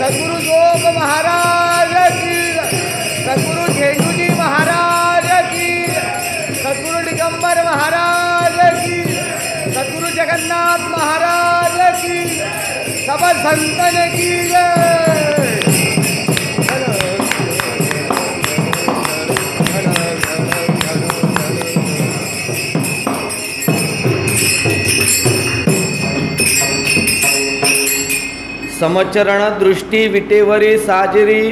सद्गुरु जोग महाराज की, सद्गुरु झेंडूजी महाराज की, सद्गुरु दिगंबर महाराज की, सद्गुरु जगन्नाथ महाराज की, सब संतन की जय। समचरण दृष्टी विटेवरी साजरी,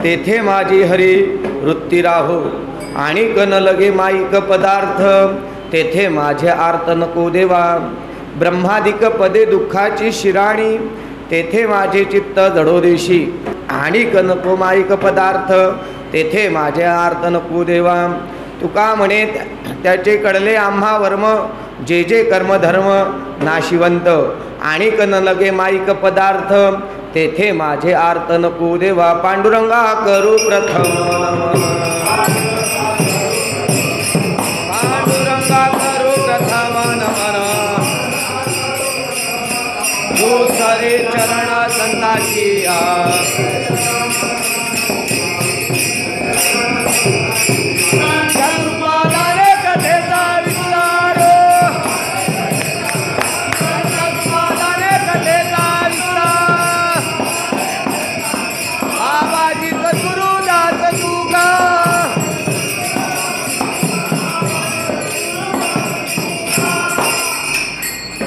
तेथे माझी हरी वृत्ती राहो, आणि कन लगे माईक पदार्थ, तेथे माझे आर्त नको देवा। ब्रह्मादिक पदे दुःखाची शिराणी, तेथे माझे चित्त जडोदेशी, आणि नको माईक पदार्थ, तेथे माझे आर्त नको देवा। तुका म्हणे त्याचे कडले आम्हा वर्म, जे जे कर्मधर्म नाशिवंत, आणि कन लगे माईक पदार्थ, तेथे माझे आर्त नको देवा। पांडुरंगा करू प्रथम, पांडुरंगा करू प्रथम नमन, दुसरे चरण संताची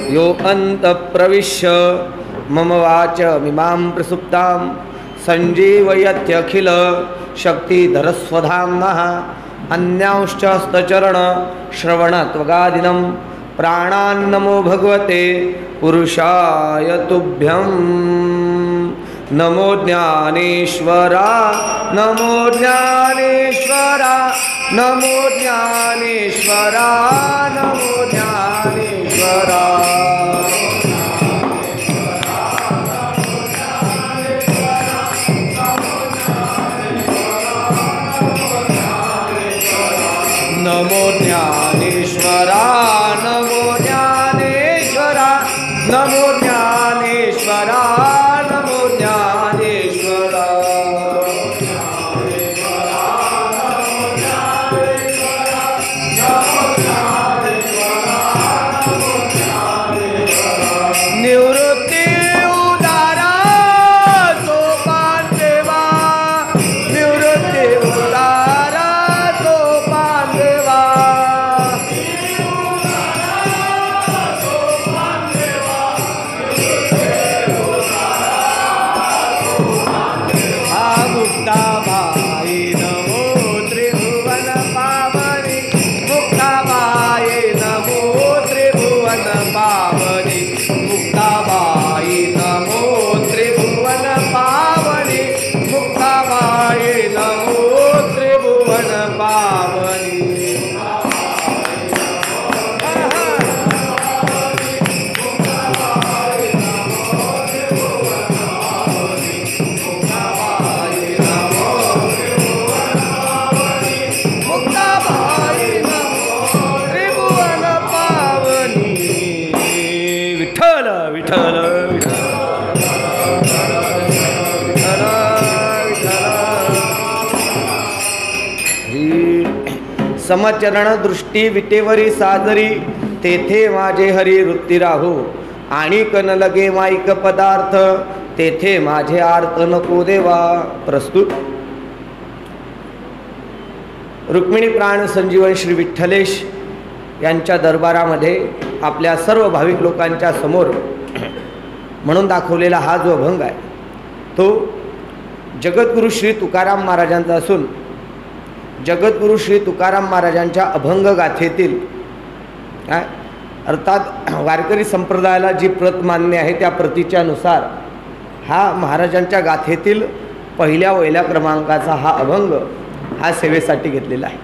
यो अंत प्रविश्य मम वाच मिमां प्रसुप्तां, संजीवयत्यखिल शक्तिधरस्वधाम्नः। अन्यांश्च हस्तचरण श्रवणत्वगादिनं, प्राणान्नमो भगवते पुरुषाय तुभ्यं। नमो ज्ञानेश्वरा, नमो ज्ञानेश्वरा, नमो ज्ञानेश्वरा, नमो ज्ञानेश्वरा। नमो ज्ञानेश्वरा, नमो ज्ञानेश्वरा, नमो ज्ञानेश्वरा, नमो ज्ञानेश्वरा। निवृत्ती उदारा सोपान देवा, निवृत्ती उदारा सोपान देवा। मुक्ताबाई नमो त्रिभुवन पावनी, मुक्ताबाई नमो त्रिभुवन पावनी, मुक्ताबाई नमो त्रिभुवन पावनी, मुक्ताबाई नमो त्रिभुवन पावनी। विठ्ठल विठ्ठल समचरण दृष्टी विटेवरी साजरी, तेथे माझे हरी वृत्ती राहो, आणि कन लगे माईक पदार्थ, तेथे माझे आर्त नको देवा। प्रस्तुत रुक्मिणी प्राण संजीवन श्री विठ्ठलेश यांच्या दरबारामध्ये आपल्या सर्व भाविक लोकांच्या समोर म्हणून दाखवलेला हा जो अभंग आहे, तो जगद्गुरु श्री तुकाराम महाराजांचा असून, जगद्गुरु श्री तुकाराम महाराजांच्या अभंग गाथेतील अर्थात वारकरी संप्रदायाला जी प्रत मान्य आहे त्या प्रतीच्यानुसार हा महाराजांच्या गाथेतील पहिल्या क्रमांकाचा हा अभंग हा सेवेसाठी घेतलेला आहे।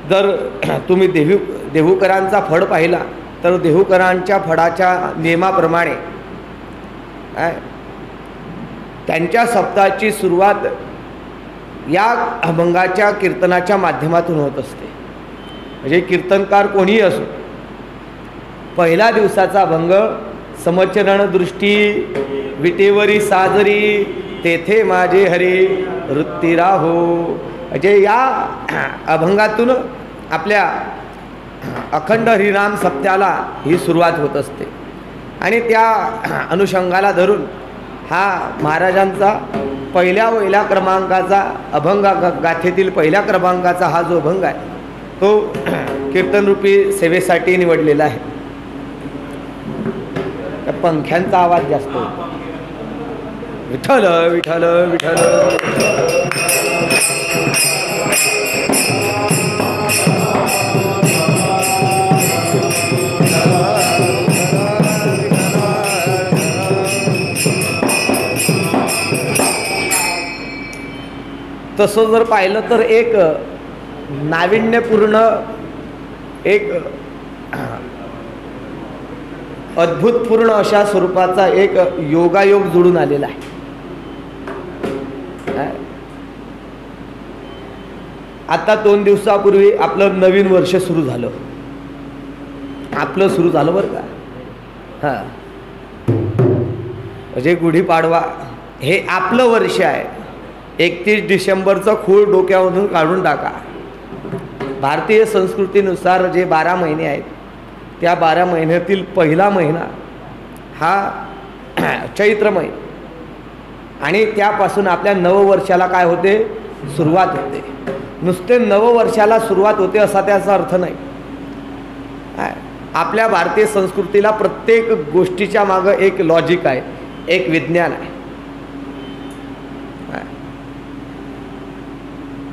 जर तुम्ही देहूकरांचा फड पाहिला तर देहूकरांच्या फडाच्या नियमाप्रमाणे त्यांच्या सप्ताहाची सुरुवात या अभंगाच्या कीर्तनाच्या माध्यमातून होत असते। म्हणजे कीर्तनकार कोणीही असो, पहिल्या दिवसाचा अभंग समचरण दृष्टी विटेवरी साजरी तेथे माझे हरी वृत्ती राहो. म्हणजे या अभंगातून आपल्या अखंड हरिनाम सप्त्याला ही सुरुवात होत असते आणि त्या अनुषंगाला धरून हा महाराजांचा पहिल्या क्रमांकाचा अभंग गाथेतील पहिल्या क्रमांकाचा हा जो अभंग आहे तो कीर्तनरूपी सेवेसाठी निवडलेला आहे. त्या पंख्यांचा आवाज जास्त होतो. विठ्ठल विठ्ठल विठ्ठल. तसं जर पाहिलं तर एक नाविन्यपूर्ण एक अद्भुतपूर्ण अशा स्वरूपाचा एक योगायोग जुळून आलेला आहे. आता 2 दिवसापूर्वी आपलं नवीन वर्ष सुरू झालं. आपलं सुरू झालं बरं का. हां, म्हणजे गुढीपाडवा हे आपलं वर्ष आहे. 31 डिसेंबरचं खूळ डोक्यामधून काढून टाका. भारतीय संस्कृतीनुसार जे 12 महिने आहेत त्या 12 महिन्यातील पहिला महिना हा चैत्र महिना आणि त्यापासून आपल्या नववर्षाला काय होते, सुरुवात होते. नुसते नववर्षाला सुरुवात होते असा त्याचा अर्थ नाही. आपल्या भारतीय संस्कृतीला प्रत्येक गोष्टीच्या मागं एक लॉजिक आहे, एक विज्ञान आहे.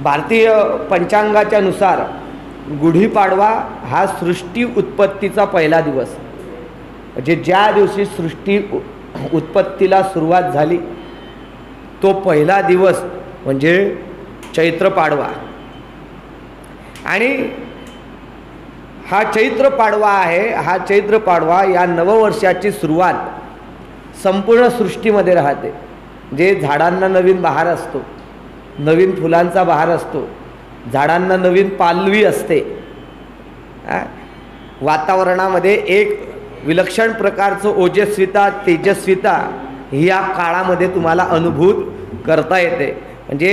भारतीय पंचांगाच्या नुसार गुढीपाडवा हा सृष्टी उत्पत्तीचा पहिला दिवस, म्हणजे ज्या दिवशी सृष्टी उत्पत्तीला सुरुवात झाली तो पहिला दिवस म्हणजे चैत्र पाडवा. आणि हा चैत्र पाडवा आहे. हा चैत्र पाडवा या नववर्षाची सुरुवात संपूर्ण सृष्टीमध्ये राहते. जे झाडांना नवीन बहार असतो, नवीन फुलांचा बहार असतो, झाडांना नवीन पालवी असते. वातावरणामध्ये एक विलक्षण प्रकारचं ओजस्विता तेजस्विता ही या काळामध्ये तुम्हाला अनुभूत करता येते. म्हणजे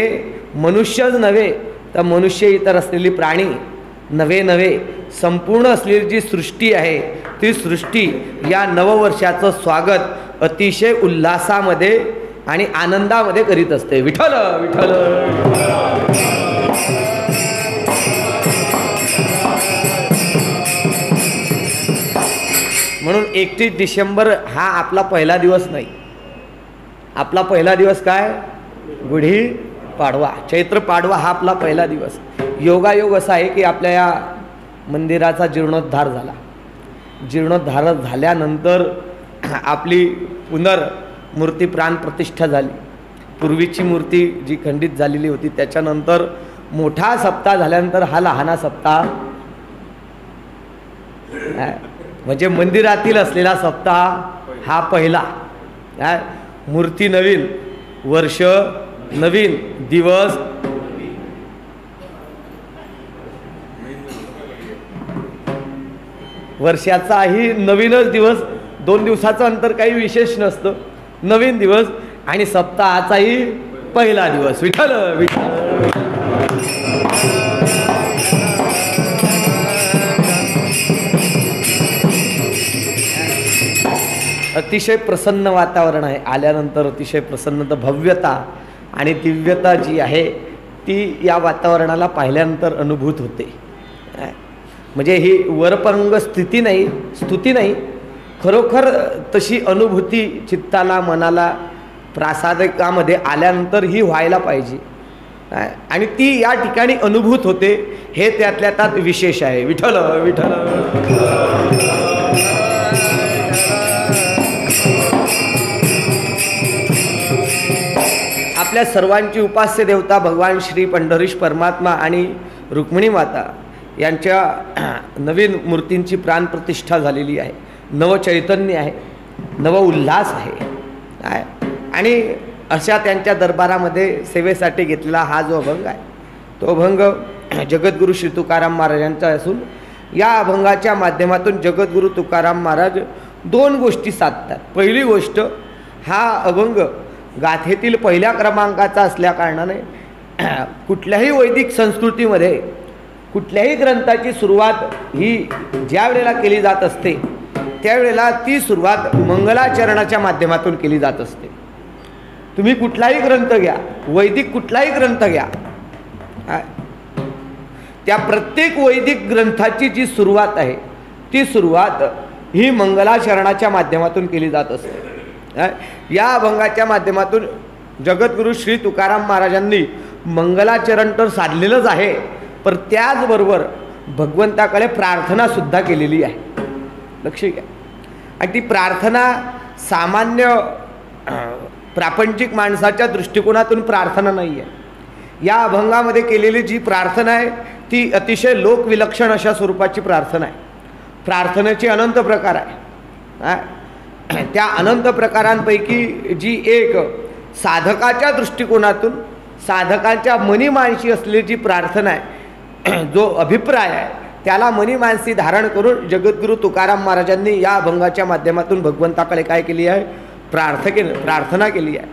मनुष्यच नव्हे तर मनुष्य इतर असलेली प्राणी नव्हे संपूर्ण असलेली जी सृष्टी आहे ती सृष्टी या नववर्षाचं स्वागत अतिशय उल्हासामध्ये आणि आनंदामध्ये करीत असते. विठ्ठल विठ्ठल. म्हणून 31 डिसेंबर हा आपला पहिला दिवस नाही. आपला पहिला दिवस काय, गुढी पाडवा, चैत्र पाडवा हा आपला पहिला दिवस. योगायोग असा आहे की आपल्या या मंदिराचा जीर्णोद्धार झाला. जीर्णोद्धार झाल्यानंतर आपली मूर्ती प्राण प्रतिष्ठा झाली. पूर्वीची मूर्ती जी खंडित झालेली होती त्याच्यानंतर मोठा सप्ताह झाल्यानंतर हा लहाना सप्ताह, म्हणजे मंदिरातील असलेला सप्ताह हा पहिला. मूर्ती नवीन, वर्ष नवीन, दिवस वर्षाचाही नवीनच दिवस. 2 दिवसाचं अंतर काही विशेष नसतं. नवीन दिवस आणि सप्ताहाचाही पहिला दिवस. विठ्ठल विठ्ठल. अतिशय प्रसन्न वातावरण आहे. आल्यानंतर अतिशय प्रसन्नता, भव्यता आणि दिव्यता जी आहे ती या वातावरणाला पाहिल्यानंतर अनुभूत होते. म्हणजे ही वरपरंग स्थिती नाही, स्तुती नाही, खरोखर तशी अनुभूती चित्ताला मनाला प्रासादिकामध्ये आल्यानंतर ही व्हायला पाहिजे आणि ती या ठिकाणी अनुभूत होते. हे त्यातल्या त्यात विशेष आहे. विठ्ठल विठ्ठल. आपल्या सर्वांची उपास्य देवता भगवान श्री पंढरीश परमात्मा आणि रुक्मिणी माता यांच्या नवीन मूर्तींची प्राणप्रतिष्ठा झालेली आहे. नवचैतन्य आहे, नव उल्हास आहे आणि अशा त्यांच्या दरबारामध्ये सेवेसाठी घेतलेला हा जो अभंग आहे तो अभंग जगद्गुरू श्री तुकाराम महाराजांचा असून या अभंगाच्या माध्यमातून जगद्गुरू तुकाराम महाराज दोन गोष्टी साधतात. पहिली गोष्ट, हा अभंग गाथेतील पहिल्या क्रमांकाचा असल्याकारणाने कुठल्याही वैदिक संस्कृतीमध्ये कुठल्याही ग्रंथाची सुरुवात ही ज्या वेळेला केली जात असते त्यावेळेला ती सुरुवात मंगलाचरणाच्या माध्यमातून केली जात असते. तुम्ही कुठलाही ग्रंथ घ्या, वैदिक कुठलाही ग्रंथ घ्या, त्या प्रत्येक वैदिक ग्रंथाची जी सुरुवात आहे ती सुरुवात ही मंगलाचरणाच्या माध्यमातून केली जात असते. या अभंगाच्या माध्यमातून जगद्गुरू श्री तुकाराम महाराजांनी मंगलाचरण तर साधलेलंच आहे, पण त्याचबरोबर भगवंताकडे प्रार्थनासुद्धा केलेली आहे. लक्ष घ्या. आणि ती प्रार्थना सामान्य प्रापंचिक माणसाच्या दृष्टिकोनातून प्रार्थना नाही आहे. या अभंगामध्ये केलेली जी प्रार्थना आहे ती अतिशय लोकविलक्षण अशा स्वरूपाची प्रार्थना आहे. प्रार्थनेचे अनंत प्रकार आहे. त्या अनंत प्रकारांपैकी जी एक साधकाच्या दृष्टिकोनातून साधकाच्या मनीमानशी असलेली जी प्रार्थना आहे, जो अभिप्राय आहे त्याला मनीमानसी धारण करून जगद्गुरू तुकाराम महाराजांनी या अभंगाच्या माध्यमातून भगवंताकडे काय केली आहे? प्रार्थना केली आहे.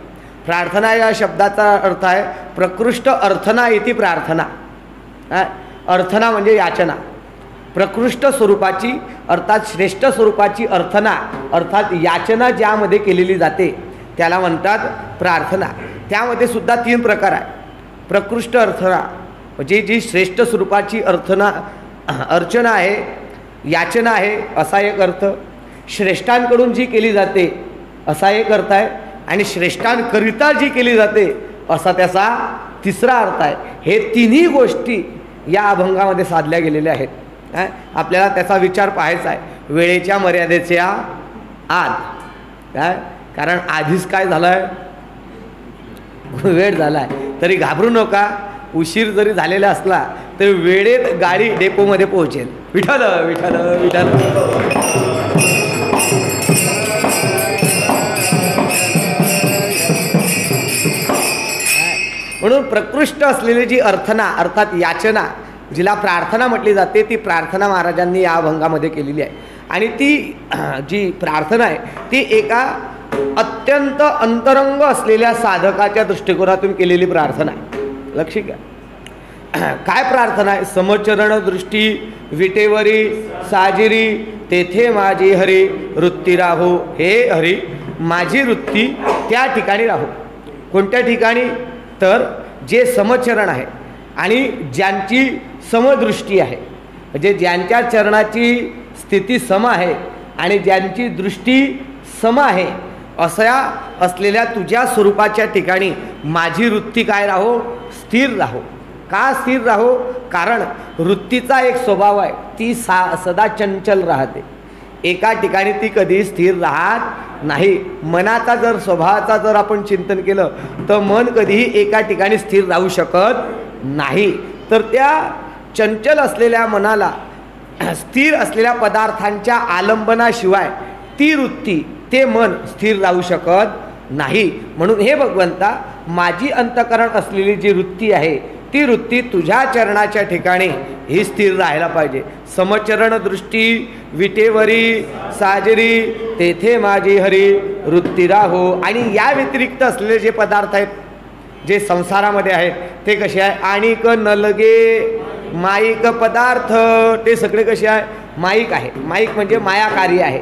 प्रार्थना या शब्दाचा अर्थ आहे प्रकृष्ट अर्थना इति प्रार्थना. अर्थना म्हणजे याचना. प्रकृष्ट स्वरूपाची अर्थात श्रेष्ठ स्वरूपाची अर्थना अर्थात याचना ज्यामध्ये केलेली जाते त्याला म्हणतात प्रार्थना. त्यामध्ये सुद्धा 3 प्रकार आहे. प्रकृष्ट अर्थना म्हणजे जी श्रेष्ठ स्वरूपाची अर्चना आहे, याचना आहे असा एक अर्थ, श्रेष्ठांकडून जी केली जाते असा एक अर्थ आहे, आणि श्रेष्ठांकरिता जी केली जाते असा त्याचा तिसरा अर्थ आहे. हे तिन्ही गोष्टी या अभंगामध्ये साधल्या गेलेल्या आहेत. आपल्याला त्याचा विचार पाहायचा आहे वेळेच्या मर्यादेच्या आत. कारण आधीच काय झालं आहे, वेळ झाला आहे, तरी घाबरू नका. उशीर जरी झालेला असला तरी वेळेत गाडी डेपोमध्ये पोहोचेल. विठ्ठल विठ्ठल विठ्ठल. म्हणून प्रकृष्ट असलेली जी अर्थना अर्थात याचना जिला प्रार्थना म्हटली जाते ती प्रार्थना महाराजांनी या अभंगामध्ये केलेली आहे. आणि ती जी प्रार्थना आहे ती एका अत्यंत अंतरंग असलेल्या साधकाच्या दृष्टिकोनातून केलेली प्रार्थना आहे. लक्ष घ्या. काय प्रार्थना आहे? समचरण दृष्टी विटेवरी साजिरी तेथे माझी हरी वृत्ती राहो. हे हरी माझी वृत्ती त्या ठिकाणी राहो. कोणत्या ठिकाणी? तर जे समचरण आहे आणि ज्यांची समदृष्टी आहे, म्हणजे ज्यांच्या चरणाची स्थिती सम आहे आणि ज्यांची दृष्टी सम आहे अशा असलेल्या तुझ्या स्वरूपाच्या ठिकाणी माझी वृत्ती काय राहो? स्थिर राहो. का स्थिर राहो? कारण वृत्तीचा एक स्वभाव आहे, ती सदा चंचल राहते. एका ठिकाणी ती कधी स्थिर राहत नाही. मनाचा जर स्वभावाचा जर आपण चिंतन केलं तर मन कधीही एका ठिकाणी स्थिर राहू शकत नाही. तर त्या चंचल असलेल्या मनाला स्थिर असलेल्या पदार्थांच्या आलंबनाशिवाय ती वृत्ती ते मन स्थिर राहू शकत नाही. म्हणून हे भगवंता माझी अंतःकरण असलेली जी वृत्ती आहे ती वृत्ती तुझ्या चरणाच्या ठिकाणी ही स्थिर राहायला पाहिजे. समचरण दृष्टी विटेवरी साजरी तेथे माझी हरी वृत्ती राहो. आणि या व्यतिरिक्त असलेले जे पदार्थ आहेत जे संसारामध्ये आहेत ते कसे आहे? आणिक नलगे माईक पदार्थ, ते सगळे कसे आहे? माईक आहे. माईक म्हणजे मायाकारी आहे.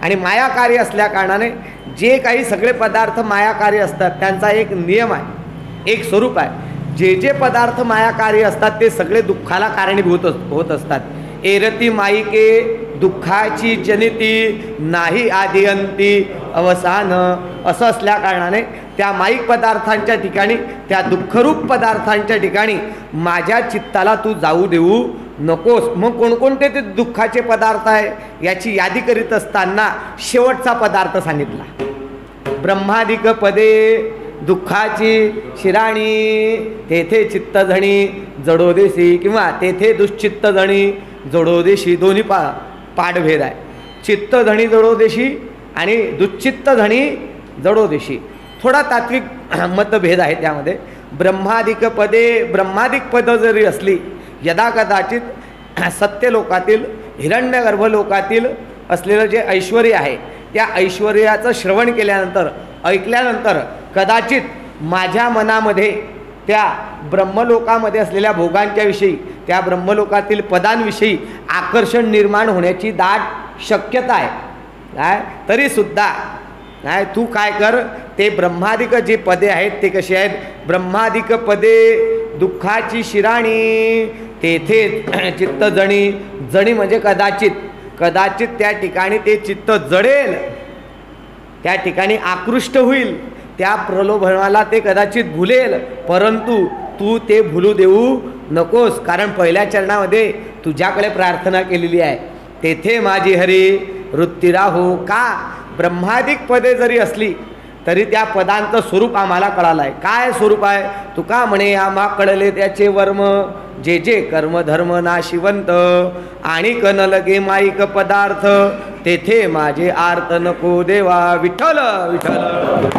आणि मायाकारी असल्या कारणाने जे काही सगळे पदार्थ मायाकारी असतात त्यांचा एक नियम आहे, एक स्वरूप आहे. जे जे पदार्थ मायाकारी असतात ते सगळे दुःखाला कारणीभूत होत असतात. एरती माईके दुःखाची जनिती नाही आदी अंती अवसान. असं असल्या कारणाने त्या माईक पदार्थांच्या ठिकाणी त्या दुःखरूप पदार्थांच्या ठिकाणी माझ्या चित्ताला तू जाऊ देऊ नकोस. मग कोणकोणते ते दुःखाचे पदार्थ आहे याची यादी करीत असताना शेवटचा पदार्थ सांगितला. ब्रह्मादिक पदे दुःखाची शिराणी तेथे चित्तधणी जडोदेशी, किंवा तेथे दुश्चित्त धणी जडोदेशी. दोन्ही पाठभेद आहे. चित्तधणी जडोदेशी आणि दुश्चित्त धणी जडोदेशी. थोडा तात्विक मतभेद आहे त्यामध्ये. ब्रह्मादिक पदे, ब्रह्मादिक पद जरी असली यदा कदाचित सत्यलोकातील हिरण्यगर्भ लोकातील असलेलं जे ऐश्वर्य आहे त्या ऐश्वर्याचं श्रवण केल्यानंतर ऐकल्यानंतर कदाचित माझ्या मनामध्ये त्या ब्रह्मलोकामध्ये असलेल्या भोगांच्या विषयी त्या ब्रह्मलोकातील पदांविषयी आकर्षण निर्माण होण्याची दाट शक्यता आहे. काय तरीसुद्धा नाही तू काय कर, ते ब्रह्मादिक जी पदे आहेत ते कशी आहेत? ब्रह्मादिक पदे दुःखाची शिराणी तेथे चित्त जणी. जणी म्हणजे कदाचित, कदाचित त्या ठिकाणी ते चित्त जडेल, त्या ठिकाणी आकृष्ट होईल, त्या प्रलोभनाला ते कदाचित भुलेल. परंतु तू ते भुलू देऊ नकोस, कारण पहिल्या चरणामध्ये तुझ्याकडे प्रार्थना केलेली आहे, तेथे माझी हरी वृत्ती राहो. का? ब्रह्मादिक पदे जरी असली तरी त्या पदांचं स्वरूप आम्हाला कळालं आहे. काय स्वरूप आहे? तुका म्हणे आम्हा कळले त्याचे वर्म, जे जे कर्म धर्म नाशिवंत, आणि न लगे माईक पदार्थ, तेथे माझे आर्त नको देवा. विठ्ठल विठ्ठल.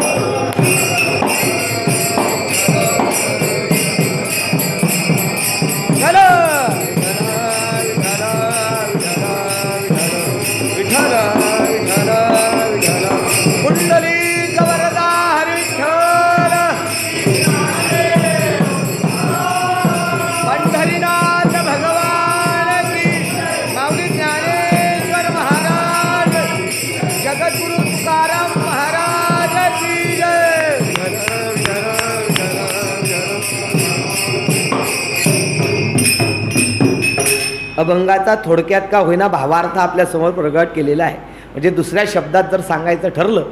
अभंगाचा थोडक्यात का होईना भावार्थ आपल्यासमोर प्रगट केलेला आहे. म्हणजे दुसऱ्या शब्दात जर सांगायचं ठरलं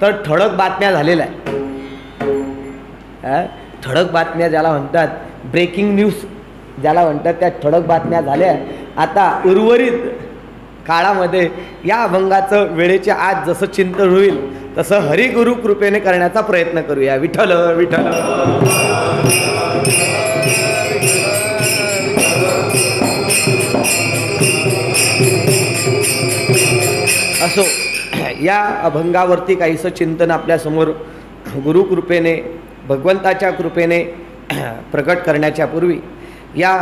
तर ठळक बातम्या झालेल्या आहे. ठळक बातम्या ज्याला म्हणतात, ब्रेकिंग न्यूज ज्याला म्हणतात, त्या ठळक बातम्या झाल्या. आता उर्वरित काळामध्ये या अभंगाचं वेळेच्या आज जसं चिंतन होईल तसं हरिगुरु कृपेने करण्याचा प्रयत्न करूया. विठ्ठल विठ्ठल. असो, या अभंगावरती काहीसं चिंतन आपल्यासमोर गुरुकृपेने भगवंताच्या कृपेने प्रकट करण्याच्या पूर्वी या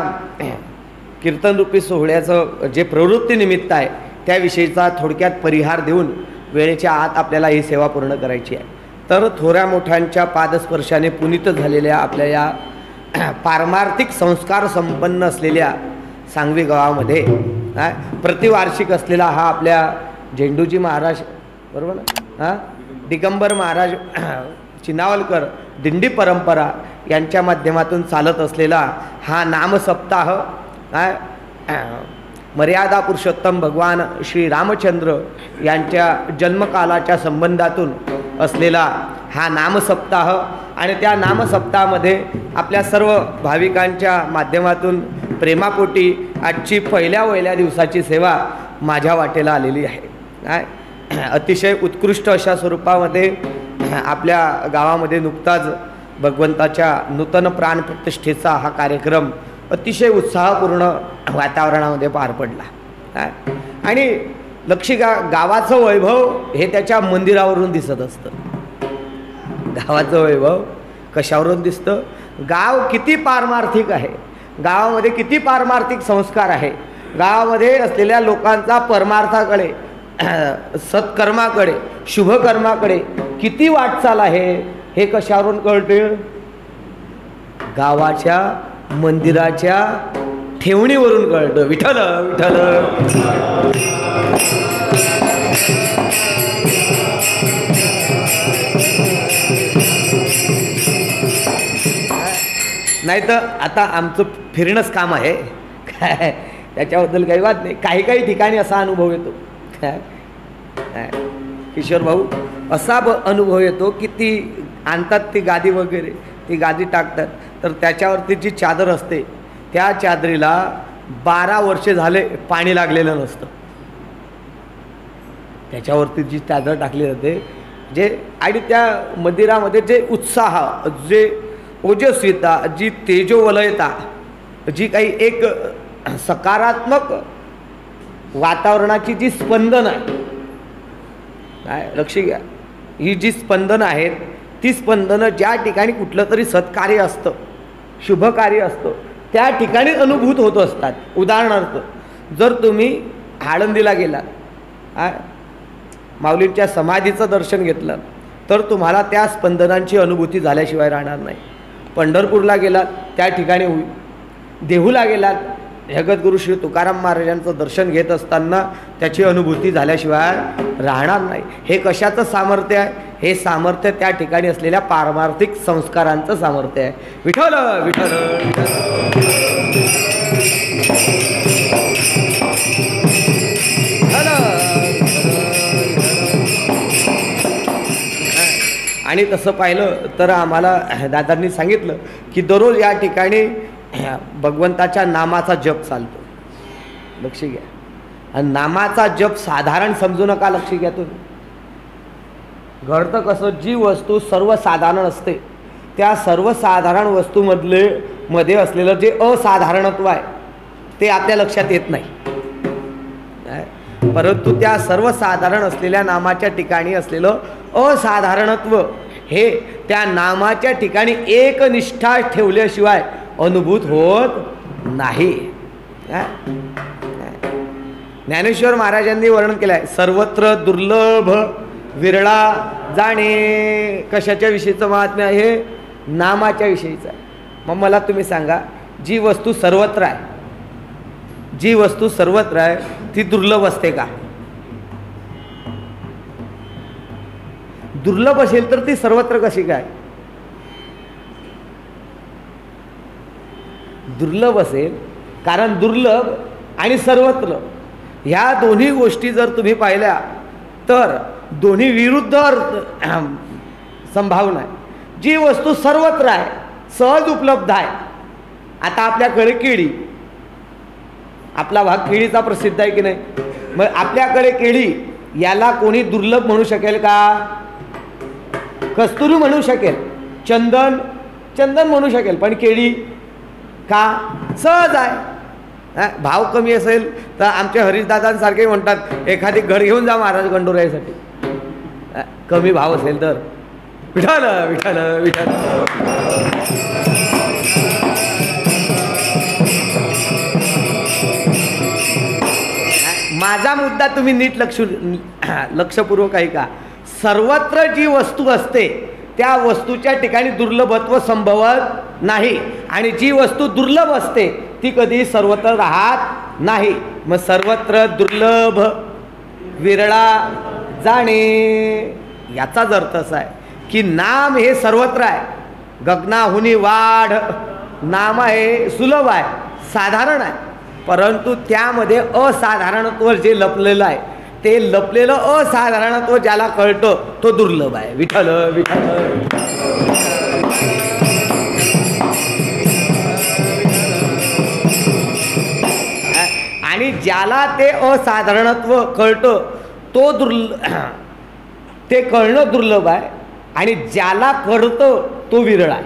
कीर्तनरूपी सोहळ्याचं जे प्रवृत्तीनिमित्त आहे त्याविषयीचा थोडक्यात परिहार देऊन वेळेच्या आत आपल्याला ही सेवा पूर्ण करायची आहे. तर थोड्या मोठ्यांच्या पादस्पर्शाने पुनीत झालेल्या आपल्या या पारमार्थिक संस्कार संपन्न असलेल्या सांगवी गावामध्ये प्रतिवार्षिक असलेला हा आपल्या झेंडूजी महाराज, बरोबर ना, दिगंबर महाराज चिनावलकर दिंडी परंपरा यांच्या माध्यमातून चालत असलेला हा नामसप्ताह, मर्यादा पुरुषोत्तम भगवान श्री रामचंद्र यांच्या जन्मकालाच्या संबंधातून असलेला हा नामसप्ताह. आणि त्या नामसप्ताहामध्ये आपल्या सर्व भाविकांच्या माध्यमातून प्रेमापोटी आजची पहिल्या दिवसाची सेवा माझ्या वाटेला आलेली आहे. अतिशय उत्कृष्ट अशा स्वरूपामध्ये आपल्या गावामध्ये नुकताच भगवंताच्या नूतन प्राणप्रतिष्ठेचा हा कार्यक्रम अतिशय उत्साहपूर्ण वातावरणामध्ये पार पडला. आणि गावाचं वैभव हे त्याच्या मंदिरावरून दिसत असतं. गावाचं वैभव कशावरून दिसतं? गाव किती पारमार्थिक आहे, गावामध्ये किती पारमार्थिक संस्कार आहे, गावामध्ये असलेल्या लोकांचा परमार्थाकडे, सत्कर्माकडे, शुभकर्माकडे किती वाटचाल आहे हे कशावरून कळते? गावाच्या मंदिराच्या ठेवणीवरून कळतं. विठ्ठल विठ्ठल. नाही तर आता आमचं फिरणंच काम आहे काय, त्याच्याबद्दल काही वाद नाही. काही ठिकाणी असा अनुभव येतो काय, किशोर भाऊ, असा अनुभव येतो की ती आणतात ती गादी वगैरे, ती गादी टाकतात तर त्याच्यावरती जी चादर असते त्या चादरीला 12 वर्षे झाले पाणी लागलेलं नसतं. त्याच्यावरती जी चादर टाकली जाते जे, आणि त्या मंदिरामध्ये जे उत्साह, जे ओजस्विता, जी तेजोवलयता, जी काही एक सकारात्मक वातावरणाची जी स्पंदन आहे, काय लक्ष घ्या, ही जी स्पंदनं आहेत ती स्पंदनं ज्या ठिकाणी कुठलं तरी सत्कार्य असतं, शुभकार्य असतं त्या ठिकाणी अनुभूत होत असतात. उदाहरणार्थ जर तुम्ही आळंदीला गेलात माऊलींच्या समाधीचं दर्शन घेतलं तर तुम्हाला त्या स्पंदनांची अनुभूती झाल्याशिवाय राहणार नाही. पंढरपूरला गेलात त्या ठिकाणी होईल, देहूला गेलात जगद्गुरू श्री तुकाराम महाराजांचं दर्शन घेत असताना त्याची अनुभूती झाल्याशिवाय राहणार नाही. हे कशाचं सामर्थ्य आहे? हे सामर्थ्य त्या ठिकाणी असलेल्या पारमार्थिक संस्कारांचं सामर्थ्य आहे. विठ्ठल विठ्ठल आणि तसं पाहिलं तर आम्हाला दादांनी सांगितलं की दररोज या ठिकाणी भगवंताच्या नामाचा जप चालतो. लक्ष घ्या. आणि नामाचा जप साधारण समजू नका, लक्ष घ्या तुम्ही. घडतं कसं, जी वस्तू सर्वसाधारण असते त्या सर्वसाधारण मध्ये असलेलं जे असाधारणत्व आहे ते आपल्या लक्षात येत नाही. परंतु त्या सर्वसाधारण असलेल्या नामाच्या ठिकाणी असलेलं असाधारणत्व हे त्या नामाच्या ठिकाणी एकनिष्ठा ठेवल्याशिवाय अनुभूत होत नाही. ज्ञानेश्वर महाराजांनी वर्णन केलं आहे, सर्वत्र दुर्लभ विरळा जाणे. कशाच्या विषयीचं महात्म्य आहे? नामाच्या विषयीचं आहे. मग मला तुम्ही सांगा, जी वस्तू सर्वत्र आहे, जी वस्तू सर्वत्र आहे ती दुर्लभ असते का? दुर्लभ असेल तर ती सर्वत्र कशी काय? दुर्लभ असेल, कारण दुर्लभ आणि सर्वत्र ह्या दोन्ही गोष्टी जर तुम्ही पाहिल्या तर दोन्ही विरुद्ध संभावना आहे. जी वस्तू सर्वत्र आहे, सहज उपलब्ध आहे. आता आपल्याकडे केळी, आपला भाग केळीचा प्रसिद्ध आहे की नाही? मग आपल्याकडे केळी याला कोणी दुर्लभ म्हणू शकेल का? कस्तुरी म्हणू शकेल, चंदन म्हणू शकेल, पण केळी का? सहज आहे. भाव कमी असेल तर आमच्या हरीशदादांसारखे म्हणतात एखादी घर घेऊन जा महाराज गंडोरायसाठी. कमी भाव असेल तर विठ्ठल विठ्ठल विठ्ठल. माझा मुद्दा तुम्ही नीट लक्षपूर्वक ऐका. सर्वत्र जी वस्तू असते त्या वस्तूच्या ठिकाणी दुर्लभत्व संभवत नाही, आणि जी वस्तू दुर्लभ असते ती कधी सर्वत्र राहत नाही. मग सर्वत्र दुर्लभ विरळा जाणे याचाच अर्थ असा आहे की नाम हे सर्वत्र आहे. गगनाहुनी वाढ नाम आहे, सुलभ आहे, साधारण आहे, परंतु त्यामध्ये असाधारणत्व जे लपलेलं आहे ते लपलेलं असाधारणत्व ज्याला कळतं तो दुर्लभ आहे. विठ्ठल विठ्ठल. आणि ज्याला ते असाधारणत्व कळतं तो ते कळणं दुर्लभ आहे, आणि ज्याला कळतं तो विरळ आहे.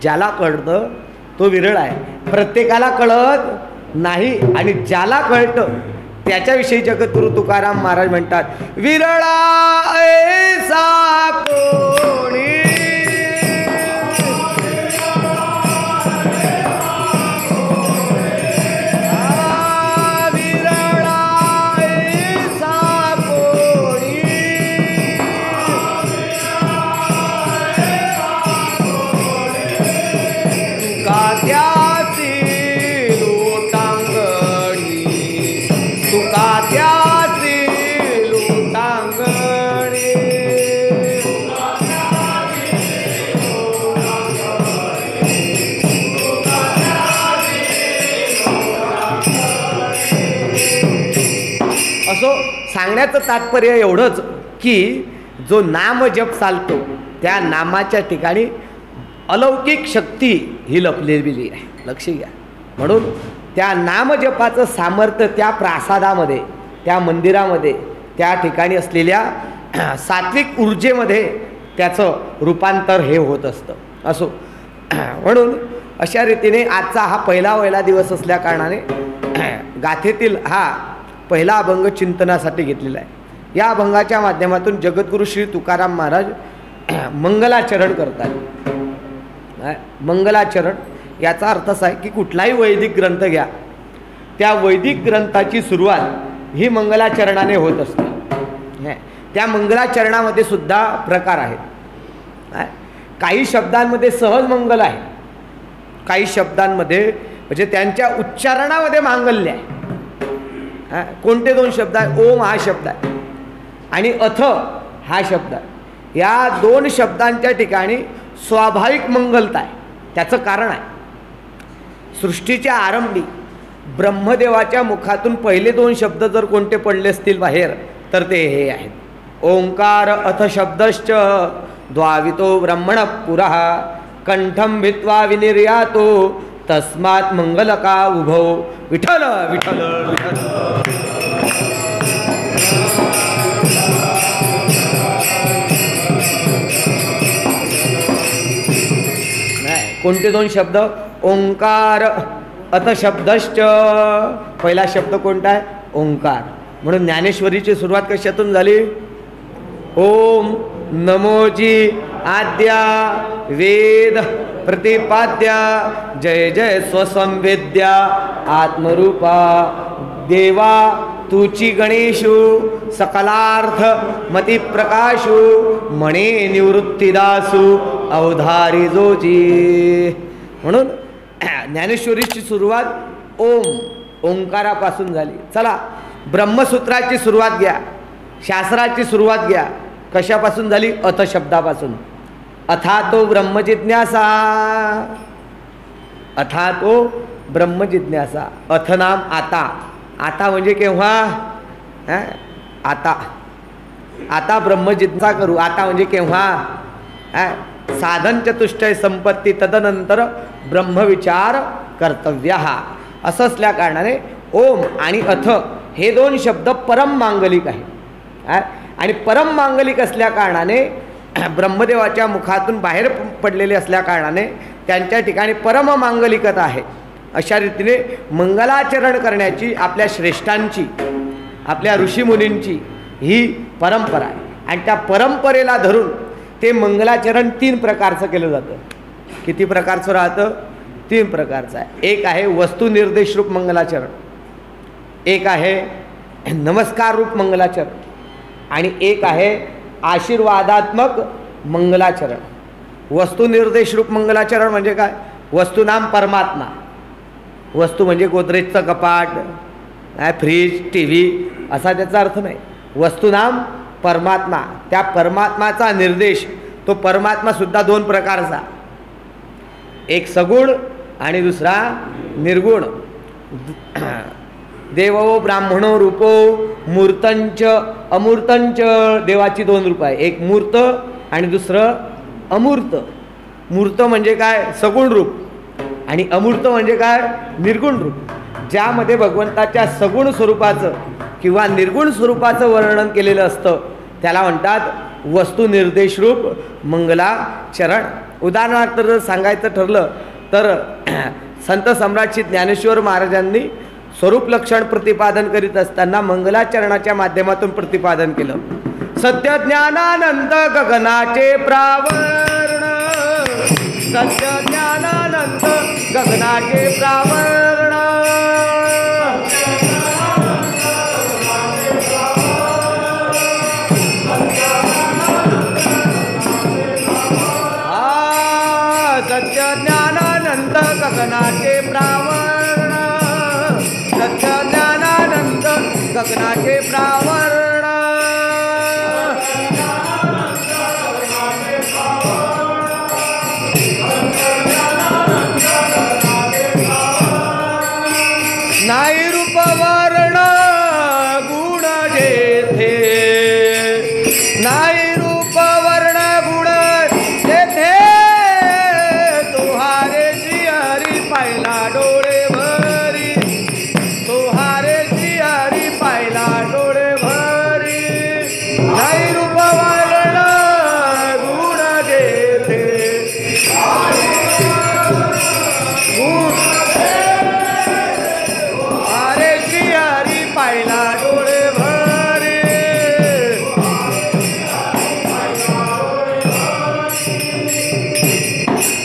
ज्याला कळतं तो विरळ आहे, प्रत्येकाला कळत नाही. आणि ज्याला कळतं त्याच्याविषयी जगद्गुरू तुकाराम महाराज म्हणतात, विरळा ऐसा कोणी सांगण्याचं तात्पर्य एवढंच की जो नाम जप चालतो त्या नामाच्या ठिकाणी अलौकिक शक्ती ही लपलेली आहे. लक्ष घ्या. म्हणून त्या नामजपाचं सामर्थ्य त्या प्रासादामध्ये, त्या मंदिरामध्ये, त्या ठिकाणी असलेल्या सात्विक ऊर्जेमध्ये त्याचं रूपांतर हे होत असतं. असो, म्हणून अशा रीतीने आजचा हा पहिला दिवस असल्या कारणाने गाथेतील हा पहिला अभंग चिंतनासाठी घेतलेला आहे. या अभंगाच्या माध्यमातून जगद्गुरू श्री तुकाराम महाराज मंगलाचरण करतात. मंगलाचरण याचा अर्थ असा आहे की कुठलाही वैदिक ग्रंथ घ्या, त्या वैदिक ग्रंथाची सुरुवात ही मंगलाचरणाने होत असते. त्या मंगलाचरणामध्ये सुद्धा प्रकार आहेत. काही शब्दांमध्ये सहज मंगल आहे, काही शब्दांमध्ये म्हणजे त्यांच्या उच्चारणामध्ये मांगल्य आहे. कोणते दोन शब्द आहे? ओम हा शब्द आहे आणि अथ हा शब्द आहे. या दोन शब्दांच्या ठिकाणी स्वाभाविक मंगलता आहे. त्याचं कारण आहे, सृष्टीच्या आरंभी ब्रह्मदेवाच्या मुखातून पहिले दोन शब्द जर कोणते पडले असतील बाहेर तर ते हे आहेत. ओंकार अथ शब्दश्च द्वावितो ब्रह्मण पुरः कंठम भित्वा विनिर्यातो तस्मात् मंगलका उभो विठ्ठल विठ्ठल विठ्ठल. कोणते दोन शब्द? ओंकार अथ शब्दश्च. पहिला शब्द कोणता आहे? ओंकार. म्हणून ज्ञानेश्वरीची सुरुवात कशातून झाली? ओम नमोजी आद्या वेद प्रतिपाद्या जय जय स्वसंवेद्या आत्मरूपा देवा तुची गणेशु सकलार्थ मती प्रकाशु मणे निवृत्तीदासु अवधारी जोजी. म्हणून ज्ञानेश्वरीची सुरुवात ओंकारापासून झाली. चला ब्रह्मसूत्राची सुरुवात घ्या, शास्त्राची सुरुवात घ्या. कशापासून झाली? अथ शब्दापासून. अथातो ब्रह्मजिज्ञासा. अथातो ब्रह्मजिज्ञासा. अथ नाम आता. आता म्हणजे केव्हा? आता. आता ब्रह्मजिज्ञासा करू. आता म्हणजे केव्हा? साधन चतुष्टय संपत्ती तदनंतर ब्रह्मविचार कर्तव्य. असं असल्या कारणाने ओम आणि अथ हे दोन शब्द परम मांगलिक आहे. आणि परम मांगलिक असल्या कारणाने ब्रह्मदेवाच्या मुखातून बाहेर पडलेले असल्या कारणाने त्यांच्या ठिकाणी परम मांगलिकता आहे. अशा रीतीने मंगलाचरण करण्याची आपल्या श्रेष्ठांची, आपल्या ऋषीमुनींची ही परंपरा आहे. आणि त्या परंपरेला धरून ते मंगलाचरण 3 प्रकारचं केलं जातं. किती प्रकारचं राहतं? 3 प्रकारचं आहे. एक आहे वस्तुनिर्देश रूप मंगलाचरण, एक आहे नमस्कार रूप मंगलाचरण आणि एक आहे आशीर्वादात्मक मंगलाचरण. वस्तुनिर्देश रूप मंगलाचरण म्हणजे काय? वस्तुनाम परमात्मा. वस्तू म्हणजे गोदरेजचं कपाट, फ्रीज, टी व्ही असा त्याचा अर्थ नाही. वस्तुनाम परमात्मा. त्या परमात्माचा निर्देश, तो परमात्मा सुद्धा 2 प्रकारचा, एक सगुण आणि दुसरा निर्गुण. देवो ब्राह्मणो रूपो मूर्तंच अमूर्तंच. देवाची 2 रूप आहे, एक मूर्त आणि दुसरं अमूर्त. मूर्त म्हणजे काय? सगुण रूप. आणि अमूर्त म्हणजे काय? निर्गुण रूप. ज्यामध्ये भगवंताच्या सगुण स्वरूपाचं किंवा निर्गुण स्वरूपाचं वर्णन केलेलं असतं त्याला म्हणतात वस्तुनिर्देश रूप मंगलाचरण. उदाहरणार्थ जर सांगायचं ठरलं तर संत सम्राट श्री ज्ञानेश्वर महाराजांनी स्वरूप लक्षण प्रतिपादन करीत असताना मंगलाचरणाच्या माध्यमातून प्रतिपादन केलं. सत्य ज्ञानानंद गगनाचे प्रावरण. सत्य ज्ञानानंद गगनाचे प्रावरण. सत्य ज्ञानानंद गगनाचे प्रावरण. सत्य ज्ञानानंद गगनाचे प्रावरण. नाही रूप वर्ण गुण जेथे. नाही रूप वर्ण गुण जेथे. तुहारे श्री हरी पाहिला डोळे भरी. तुहारे श्री हरी पाहिला डोळे भरी. नाही रूप वर्ण गुण जेथे. पाहिला डोळे भरे.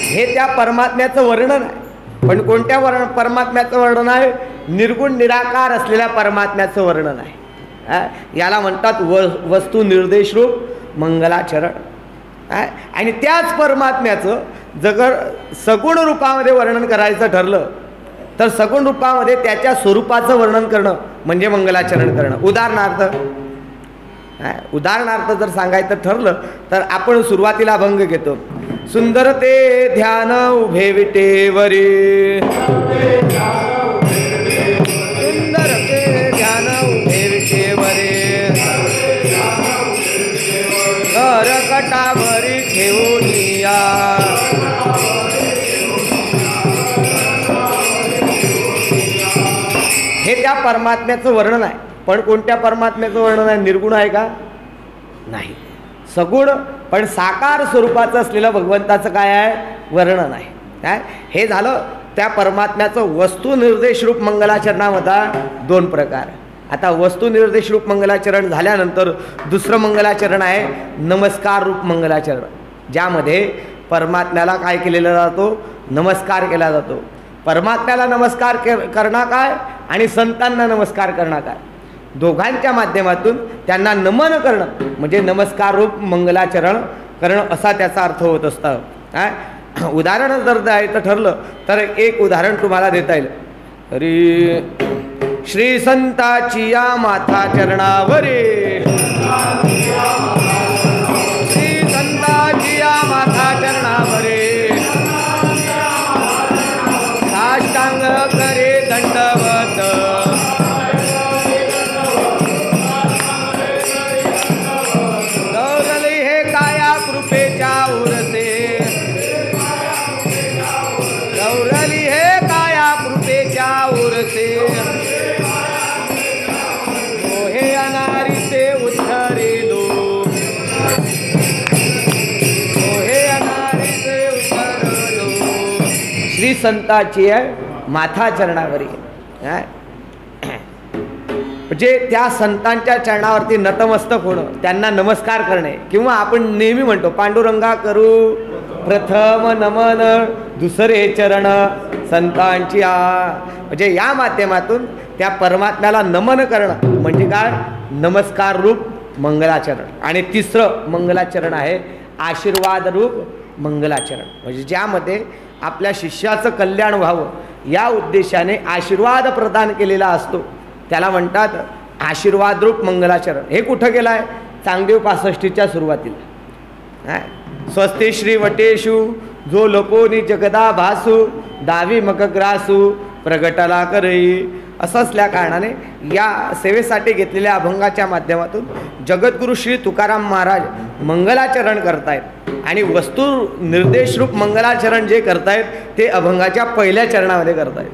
हे त्या परमात्म्याचं वर्णन आहे. पण कोणत्या परमात्म्याचं वर्णन आहे? निर्गुण निराकार असलेल्या परमात्म्याचं वर्णन आहे. याला म्हणतात वस्तू निर्देश रूप मंगलाचरण. आणि त्याच परमात्म्याचं जर सगुण रूपामध्ये वर्णन करायचं ठरलं तर सगुण रूपामध्ये त्याच्या स्वरूपाचं वर्णन करणं म्हणजे मंगलाचरण करणं. उदाहरणार्थ जर सांगायचं ठरलं तर आपण सुरुवातीला अभंग घेतो. सुंदर ते ध्यान उभे विटेवरी, सुंदर ते ध्यान उभे विटेवरी, कर कटावरी ठेवून या. हे त्या परमात्म्याचं वर्णन आहे. पण कोणत्या परमात्म्याचं वर्णन आहे? निर्गुण आहे का? नाही, सगुण पण साकार स्वरूपाचं असलेलं भगवंताचं काय आहे? वर्णन आहे. काय हे झालं त्या परमात्म्याचं वस्तुनिर्देश रूप मंगलाचरणामध्ये दोन प्रकार. आता वस्तुनिर्देश रूप मंगलाचरण झाल्यानंतर दुसरं मंगलाचरण आहे नमस्कार रूप मंगलाचरण, ज्यामध्ये परमात्म्याला काय केलेला जातो? नमस्कार केला जातो. परमात्म्याला नमस्कार करणं काय आणि संतांना नमस्कार करणं काय, दोघांच्या माध्यमातून त्यांना नमन करणं म्हणजे नमस्कार रूप मंगलाचरण करणं असा त्याचा अर्थ होत असतं. उदाहरण जर द्यायचं ठरलं तर एक उदाहरण तुम्हाला देता येईल. तरी श्री संताची या माथा चरणावरी, श्री संताची या माथा चरणावरी, साष्टांग करे दंडवत, गौरली हे काया कृपेच्या उरसे, गौरली हे काया कृपेच्या उरसे, मोहे अनारीचे उद्धरिलो, मोहे अनारीचे उद्धरलो. श्री संताची माथा चरणावरी म्हणजे त्या संतांच्या चरणावरती नतमस्तक होणं, त्यांना नमस्कार करणे. किंवा आपण नेहमी म्हणतो पांडुरंगा करू प्रथम नमन, दुसरे चरण संतांची म्हणजे या माध्यमातून त्या परमात्म्याला नमन करणं म्हणजे काय? नमस्कार रूप मंगलाचरण. आणि तिसरं मंगलाचरण आहे आशीर्वाद रूप मंगलाचरण, म्हणजे ज्यामध्ये आपल्या शिष्याचं कल्याण व्हावं या उद्देशाने आशीर्वाद प्रदान केलेला असतो, त्याला म्हणतात आशीर्वाद रूप मंगलाचरण. हे कुठं गेलं आहे? चांगदेव 65च्या सुरुवातीला. स्वस्ति श्री वटेषु जो लोपोनी जगदा भासू, दावी मकग्रासू प्रगटला करई. असं असल्या कारणाने या सेवेसाठी घेतलेल्या अभंगाच्या माध्यमातून जगद्गुरु श्री तुकाराम महाराज मंगलाचरण करतायत. आणि वस्तू निर्देश रूप मंगलाचरण जे करतायत ते अभंगाच्या पहिल्या चरणामध्ये करतायत.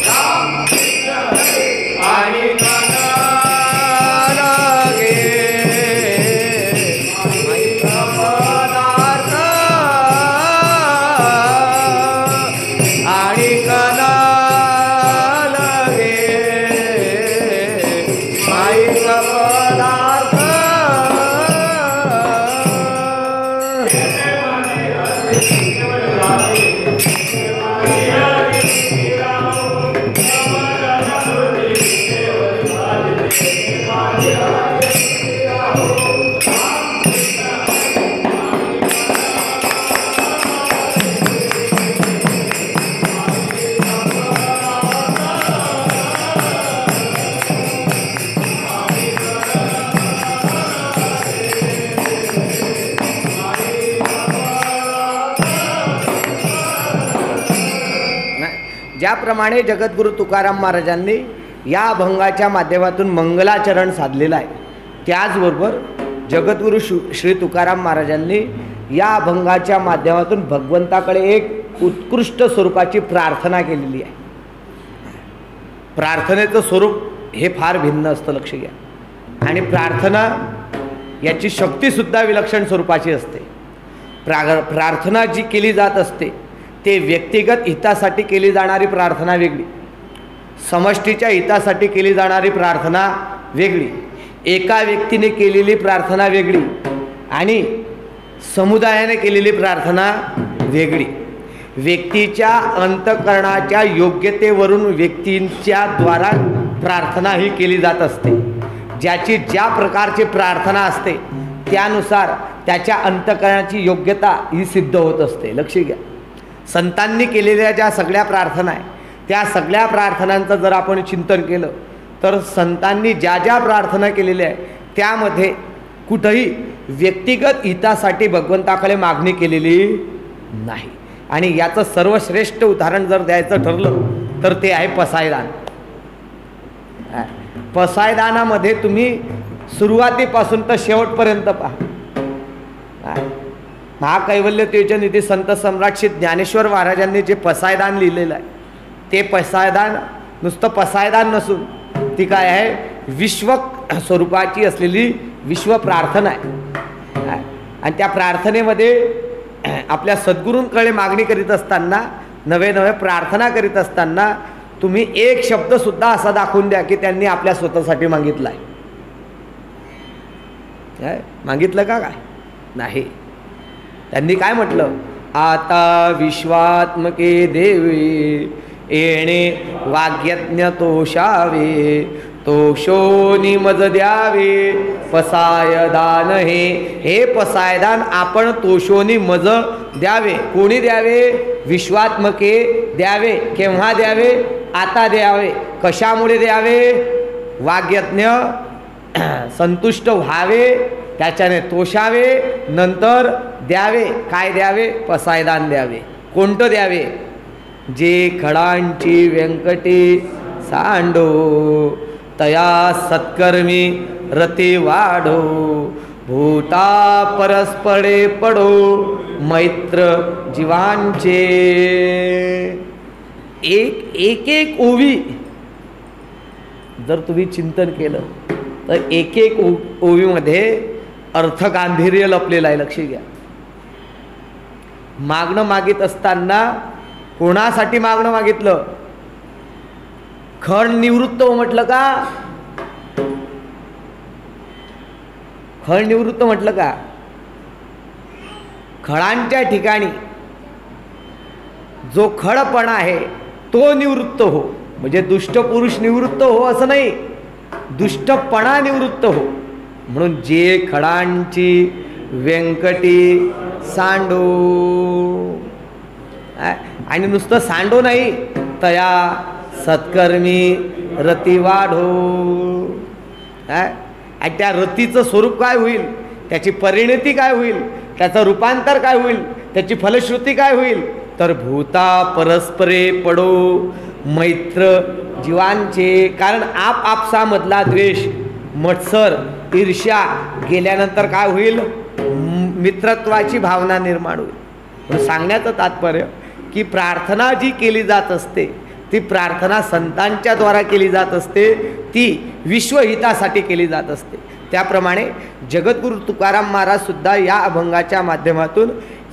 Ram ज्याप्रमाणे जगद्गुरू तुकाराम महाराजांनी या अभंगाच्या माध्यमातून मंगलाचरण साधलेलं आहे, त्याचबरोबर जगद्गुरू श्री तुकाराम महाराजांनी या अभंगाच्या माध्यमातून भगवंताकडे एक उत्कृष्ट स्वरूपाची प्रार्थना केलेली आहे. प्रार्थनेचं स्वरूप हे फार भिन्न असतं, लक्ष घ्या. आणि प्रार्थना याची शक्तीसुद्धा विलक्षण स्वरूपाची असते. प्रार्थना जी केली जात असते ते व्यक्तिगत हितासाठी केली जाणारी प्रार्थना वेगळी, समष्टीच्या हितासाठी केली जाणारी प्रार्थना वेगळी, एका व्यक्तीने केलेली प्रार्थना वेगळी आणि समुदायाने केलेली प्रार्थना वेगळी. व्यक्तीच्या अंतःकरणाच्या योग्यतेवरून व्यक्तींच्या द्वारा प्रार्थना ही केली जात असते. ज्याची ज्या प्रकारची प्रार्थना असते त्यानुसार त्याच्या अंतःकरणाची योग्यता ही सिद्ध होत असते. लक्ष घ्या. संतांनी केलेल्या ज्या सगळ्या प्रार्थना आहे त्या सगळ्या प्रार्थनांचं जर आपण चिंतन केलं तर संतांनी ज्या ज्या प्रार्थना केलेल्या आहे त्यामध्ये कुठंही व्यक्तिगत हितासाठी भगवंताकडे मागणी केलेली नाही. आणि याचं सर्वश्रेष्ठ उदाहरण जर द्यायचं ठरलं तर ते आहे पसायदान. पसायदानामध्ये तुम्ही सुरुवातीपासून तर शेवटपर्यंत पहा. महाकैवल्य तेजनिधी संत सम्राट श्री ज्ञानेश्वर महाराजांनी जे पसायदान लिहिलेलं आहे ते पसायदान नुसतं पसायदान नसून ती काय आहे, विश्व स्वरूपाची असलेली विश्व प्रार्थना आहे. आणि त्या प्रार्थनेमध्ये आपल्या सद्गुरूंकडे मागणी करीत असताना, नवे नवे प्रार्थना करीत असताना तुम्ही एक शब्दसुद्धा असा दाखवून द्या की त्यांनी आपल्या स्वतःसाठी मागितला आहे. मागितलं का काय नाही. त्यांनी काय म्हटलं, आता विश्वात्मके देवी येणे वाग्यज्ञ तोषावे, तोषोनी मज द्यावे पसायदान हे पसायदान आपण तोषोनी मज द्यावे. कोणी द्यावे, विश्वात्मके द्यावे. केव्हा द्यावे, आता द्यावे. कशामुळे द्यावे, वाग्यज्ञ संतुष्ट व्हावे, त्याच्याने तोषावे, नंतर द्यावे. काय द्यावे, पसायदान द्यावे. कोणतं द्यावे, जे खडांची व्यंकटी सांडो, तया सत्कर्मी रती वाढो, भूता परस्परे पडो मैत्र जीवांचे. एक ओवी जर तुम्ही चिंतन केलं तर एक ओवीमध्ये अर्थ गांभीर्य लपलेलं आहे. लक्ष घ्या. मागणं मागित असताना कोणासाठी मागणं मागितलं, खड निवृत्त हो म्हटलं का, खड निवृत्त म्हटलं का, खडांच्या ठिकाणी जो खडपणा आहे तो निवृत्त हो. म्हणजे दुष्ट पुरुष निवृत्त हो असं नाही, दुष्टपणा निवृत्त हो. म्हणून जे खडांची व्यंकटी सांडो, आणि नुसतं सांडो नाही, तया सत्कर्मी रती वाढो. आणि त्या रतीचं स्वरूप काय होईल, त्याची परिणती काय होईल, त्याचं रूपांतर काय होईल, त्याची फलश्रुती काय होईल, तर भूता परस्परे पडो मैत्र जीवांचे. कारण आपसामधला द्वेष, मत्सर, ईर्ष्या गेल्यानंतर काय होईल, मित्रत्वाची भावना निर्माण होईल. सांगण्याचं तात्पर्य की प्रार्थना जी केली जात असते ती प्रार्थना संतांच्या द्वारा केली जात असते, ती विश्वहितासाठी केली जात असते. त्याप्रमाणे जगद्गुरू तुकाराम महाराज सुद्धा या अभंगाच्या माध्यमातून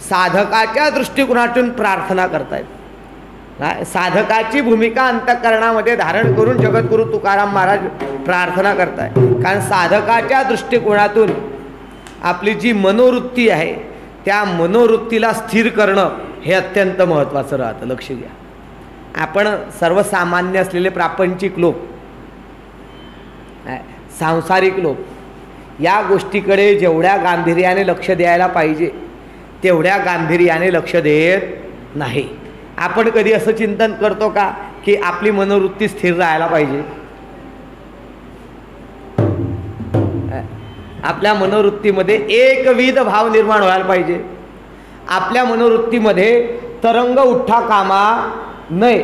साधकाच्या दृष्टिकोनातून प्रार्थना करतायत. साधकाची भूमिका अंतःकरणामध्ये धारण करून जगद्गुरू तुकाराम महाराज प्रार्थना करतायत. कारण साधकाच्या दृष्टिकोनातून आपली जी मनोवृत्ती आहे त्या मनोवृत्तीला स्थिर करणं हे अत्यंत महत्त्वाचं राहतं. लक्ष घ्या. आपण सर्वसामान्य असलेले प्रापंचिक लोक, सांसारिक लोक या गोष्टीकडे जेवढ्या गांभीर्याने लक्ष द्यायला पाहिजे तेवढ्या गांभीर्याने लक्ष देत नाही. आपण कधी असं चिंतन करतो का की आपली मनोवृत्ती स्थिर राहायला पाहिजे, आपल्या मनोवृत्तीमध्ये एकविध भाव निर्माण व्हायला पाहिजे, आपल्या मनोवृत्तीमध्ये तरंग उठा कामा नये,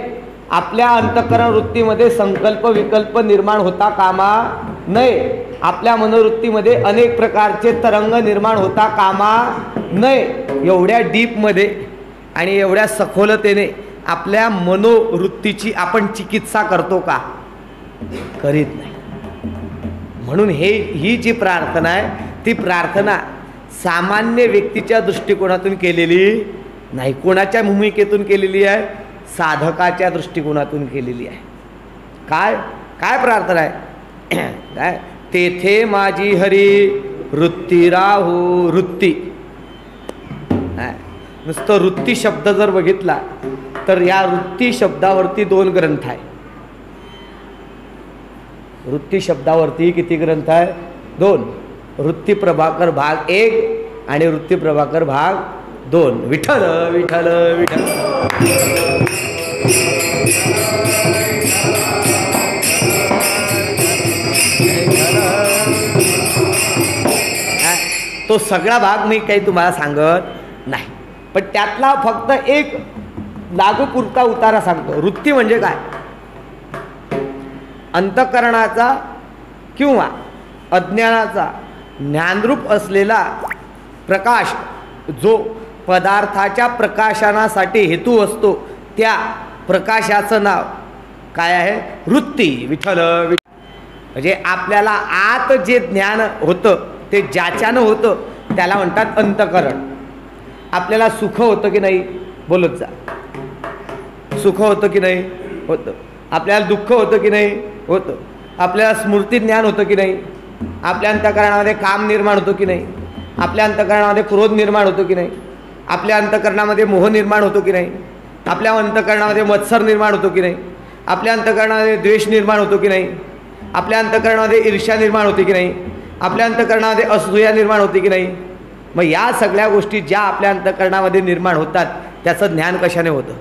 आपल्या अंतःकरण वृत्तीमध्ये संकल्प विकल्प निर्माण होता कामा नये. आपल्या मनोवृत्तीमध्ये अनेक प्रकारचे तरंग निर्माण होता कामा नये. एवढ्या डीपमध्ये आणि एवढ्या सखोलतेने आपल्या मनोवृत्तीची आपण चिकित्सा करतो का? करीत नाही. म्हणून ही जी प्रार्थना आहे ती प्रार्थना सामान्य व्यक्तीच्या दृष्टिकोनातून केलेली नाही. कोणाच्या भूमिकेतून केलेली आहे? साधकाच्या दृष्टिकोनातून केलेली आहे. काय काय प्रार्थना आहे? काय? तेथे माझी हरी वृत्ती राहू. वृत्ती नुसतं वृत्ती शब्द जर बघितला तर या वृत्ती शब्दावरती 2 ग्रंथ आहे. वृत्ती शब्दावरती किती ग्रंथ आहे? 2. वृत्ती प्रभाकर भाग 1 आणि वृत्ती प्रभाकर भाग 2. विठ्ठल विठ्ठल विठ्ठल. तो सगळा भाग मी काही तुम्हाला सांगत नाही, पण त्यातला फक्त एक लागू पुरता उतारा सांगतो. वृत्ती म्हणजे काय? अंतःकरणाचा किंवा अज्ञानाचा ज्ञानरूप असलेला प्रकाश जो पदार्थाच्या प्रकाशनासाठी हेतू असतो त्या प्रकाशाचं नाव काय आहे? वृत्ती. विठ्ठल. म्हणजे आपल्याला आत जे ज्ञान होतं ते ज्याच्यानं होतं त्याला म्हणतात अंतःकरण. आपल्याला सुख होतं की नाही? बोलत जा. सुख होतं की नाही? होतं. आपल्याला दुःख होतं की नाही? होतं. आपल्याला स्मृती ज्ञान होतं की नाही? आपल्या अंतःकरणामध्ये काम निर्माण होतो की नाही? आपल्या अंतःकरणामध्ये क्रोध निर्माण होतो की नाही? आपल्या अंतःकरणामध्ये मोह निर्माण होतो की नाही? आपल्या अंतःकरणामध्ये मत्सर निर्माण होतो की नाही? आपल्या अंतःकरणामध्ये द्वेष निर्माण होतो की नाही? आपल्या अंतःकरणामध्ये ईर्ष्या निर्माण होते की नाही? आपल्या अंतःकरणामध्ये असूया निर्माण होते की नाही? मग या सगळ्या गोष्टी ज्या आपल्या अंतःकरणामध्ये निर्माण होतात त्याचं ज्ञान कशाने होतं?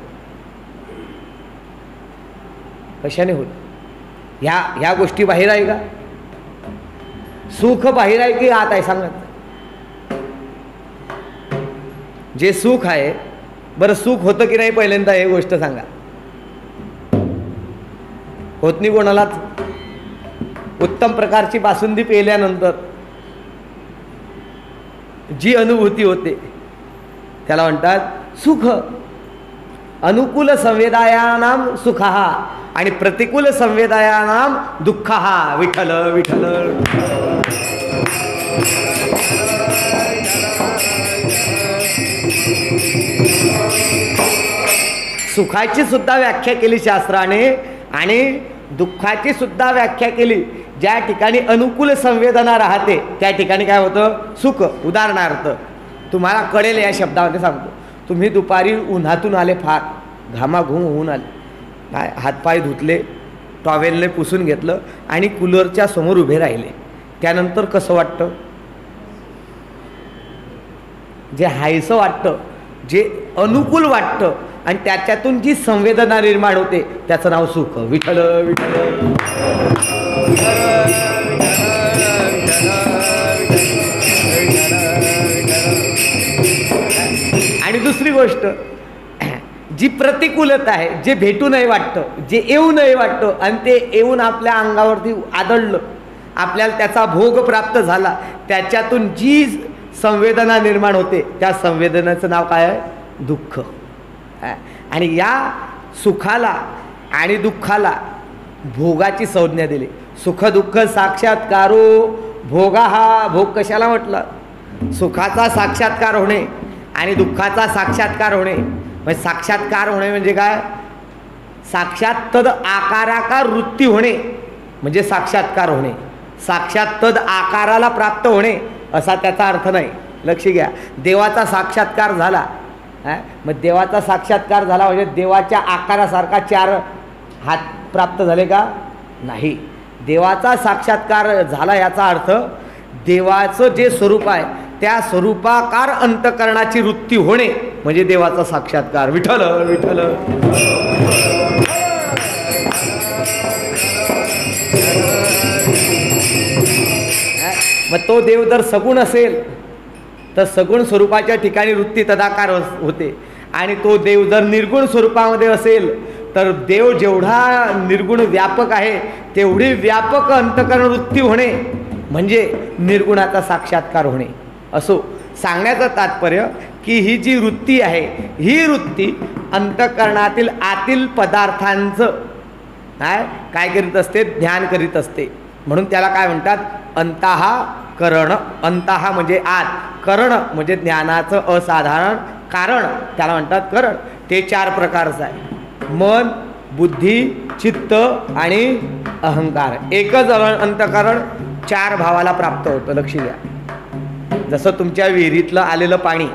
कशाने होतं? ह्या गोष्टी बाहेर आहे का? सुख बाहेर आहे की आत आहे? सांगा. जे सुख आहे, बरं सुख होतं की नाही पहिल्यांदा हे गोष्ट सांगा. होत नाही कोणालाच. उत्तम प्रकारची बासुंदी पेल्यानंतर जी अनुभूती होते त्याला म्हणतात सुख. अनुकूल संवेदायानाम सुखः आणि प्रतिकूल संवेदायानाम दुःखः. विठ्ठल विठ्ठल. सुखाची सुद्धा व्याख्या केली शास्त्राने आणि दुःखाची सुद्धा व्याख्या केली. ज्या ठिकाणी अनुकूल संवेदना राहते त्या ठिकाणी काय होतं? सुख. उदाहरणार्थ तुम्हाला कळेल या शब्दामध्ये सांगतो. तुम्ही दुपारी उन्हातून आले, फार घामाघूम होऊन आले, काय हातपाय धुतले, टॉवेलने पुसून घेतलं आणि कूलरच्या समोर उभे राहिले. त्यानंतर कसं वाटतं? जे हायसं वाटतं, जे अनुकूल वाटतं आणि त्याच्यातून जी संवेदना निर्माण होते त्याचं नाव सुख. विठ्ठल विठ्ठल. आणि दुसरी गोष्ट जी प्रतिकूलता आहे, जे भेटू नाही वाटतं, जे येऊ नाही वाटतं आणि ते येऊन आपल्या अंगावरती आदळलं, आपल्याला त्याचा भोग प्राप्त झाला, त्याच्यातून जी संवेदना निर्माण होते त्या संवेदनेचं नाव काय आहे? दुःख. आणि या सुखाला आणि दुःखाला भोगाची संज्ञा दिली. सुख दुःख साक्षात्कारो भोगा. हा भोग कशाला म्हटलं? सुखाचा साक्षात्कार होणे आणि दुःखाचा साक्षात्कार होणे. म्हणजे साक्षात्कार होणे म्हणजे काय? साक्षात तद आकाराकार वृत्ती होणे म्हणजे साक्षात्कार होणे. साक्षात तद आकाराला प्राप्त होणे असा त्याचा अर्थ नाही. लक्ष घ्या. देवाचा साक्षात्कार झाला, मग देवाचा साक्षात्कार झाला म्हणजे देवाच्या आकारासारखा 4 हात प्राप्त झाले का? नाही. देवाचा साक्षात्कार झाला याचा अर्थ देवाचं जे स्वरूप आहे त्या स्वरूपाकार अंतःकरणाची वृत्ती होणे म्हणजे देवाचा साक्षात्कार. विठ्ठल विठ्ठल. मग तो देव जर सगुण असेल तर सगुण स्वरूपाच्या ठिकाणी वृत्ती तदाकार होते आणि तो देव जर निर्गुण स्वरूपामध्ये असेल तर देव जेवढा निर्गुण व्यापक आहे तेवढी व्यापक अंतःकरण वृत्ती होणे म्हणजे निर्गुणाचा साक्षात्कार होणे. असो सांगण्याचं तात्पर्य की ही जी वृत्ती आहे ही वृत्ती अंतःकरणातील आतील पदार्थांचं काय करीत असते, ध्यान करीत असते. म्हणून त्याला काय म्हणतात, अंतःकरण. अंतः म्हणजे आत, करण म्हणजे ज्ञानाचं असाधारण कारण, त्याला म्हणतात करण. ते 4 प्रकारचं आहे, मन, बुद्धी, चित्त आणि अहंकार. एकच अंतःकरण 4 भावाला प्राप्त होतं. लक्ष द्या. जसं तुमच्या विहिरीतलं आलेलं पाणी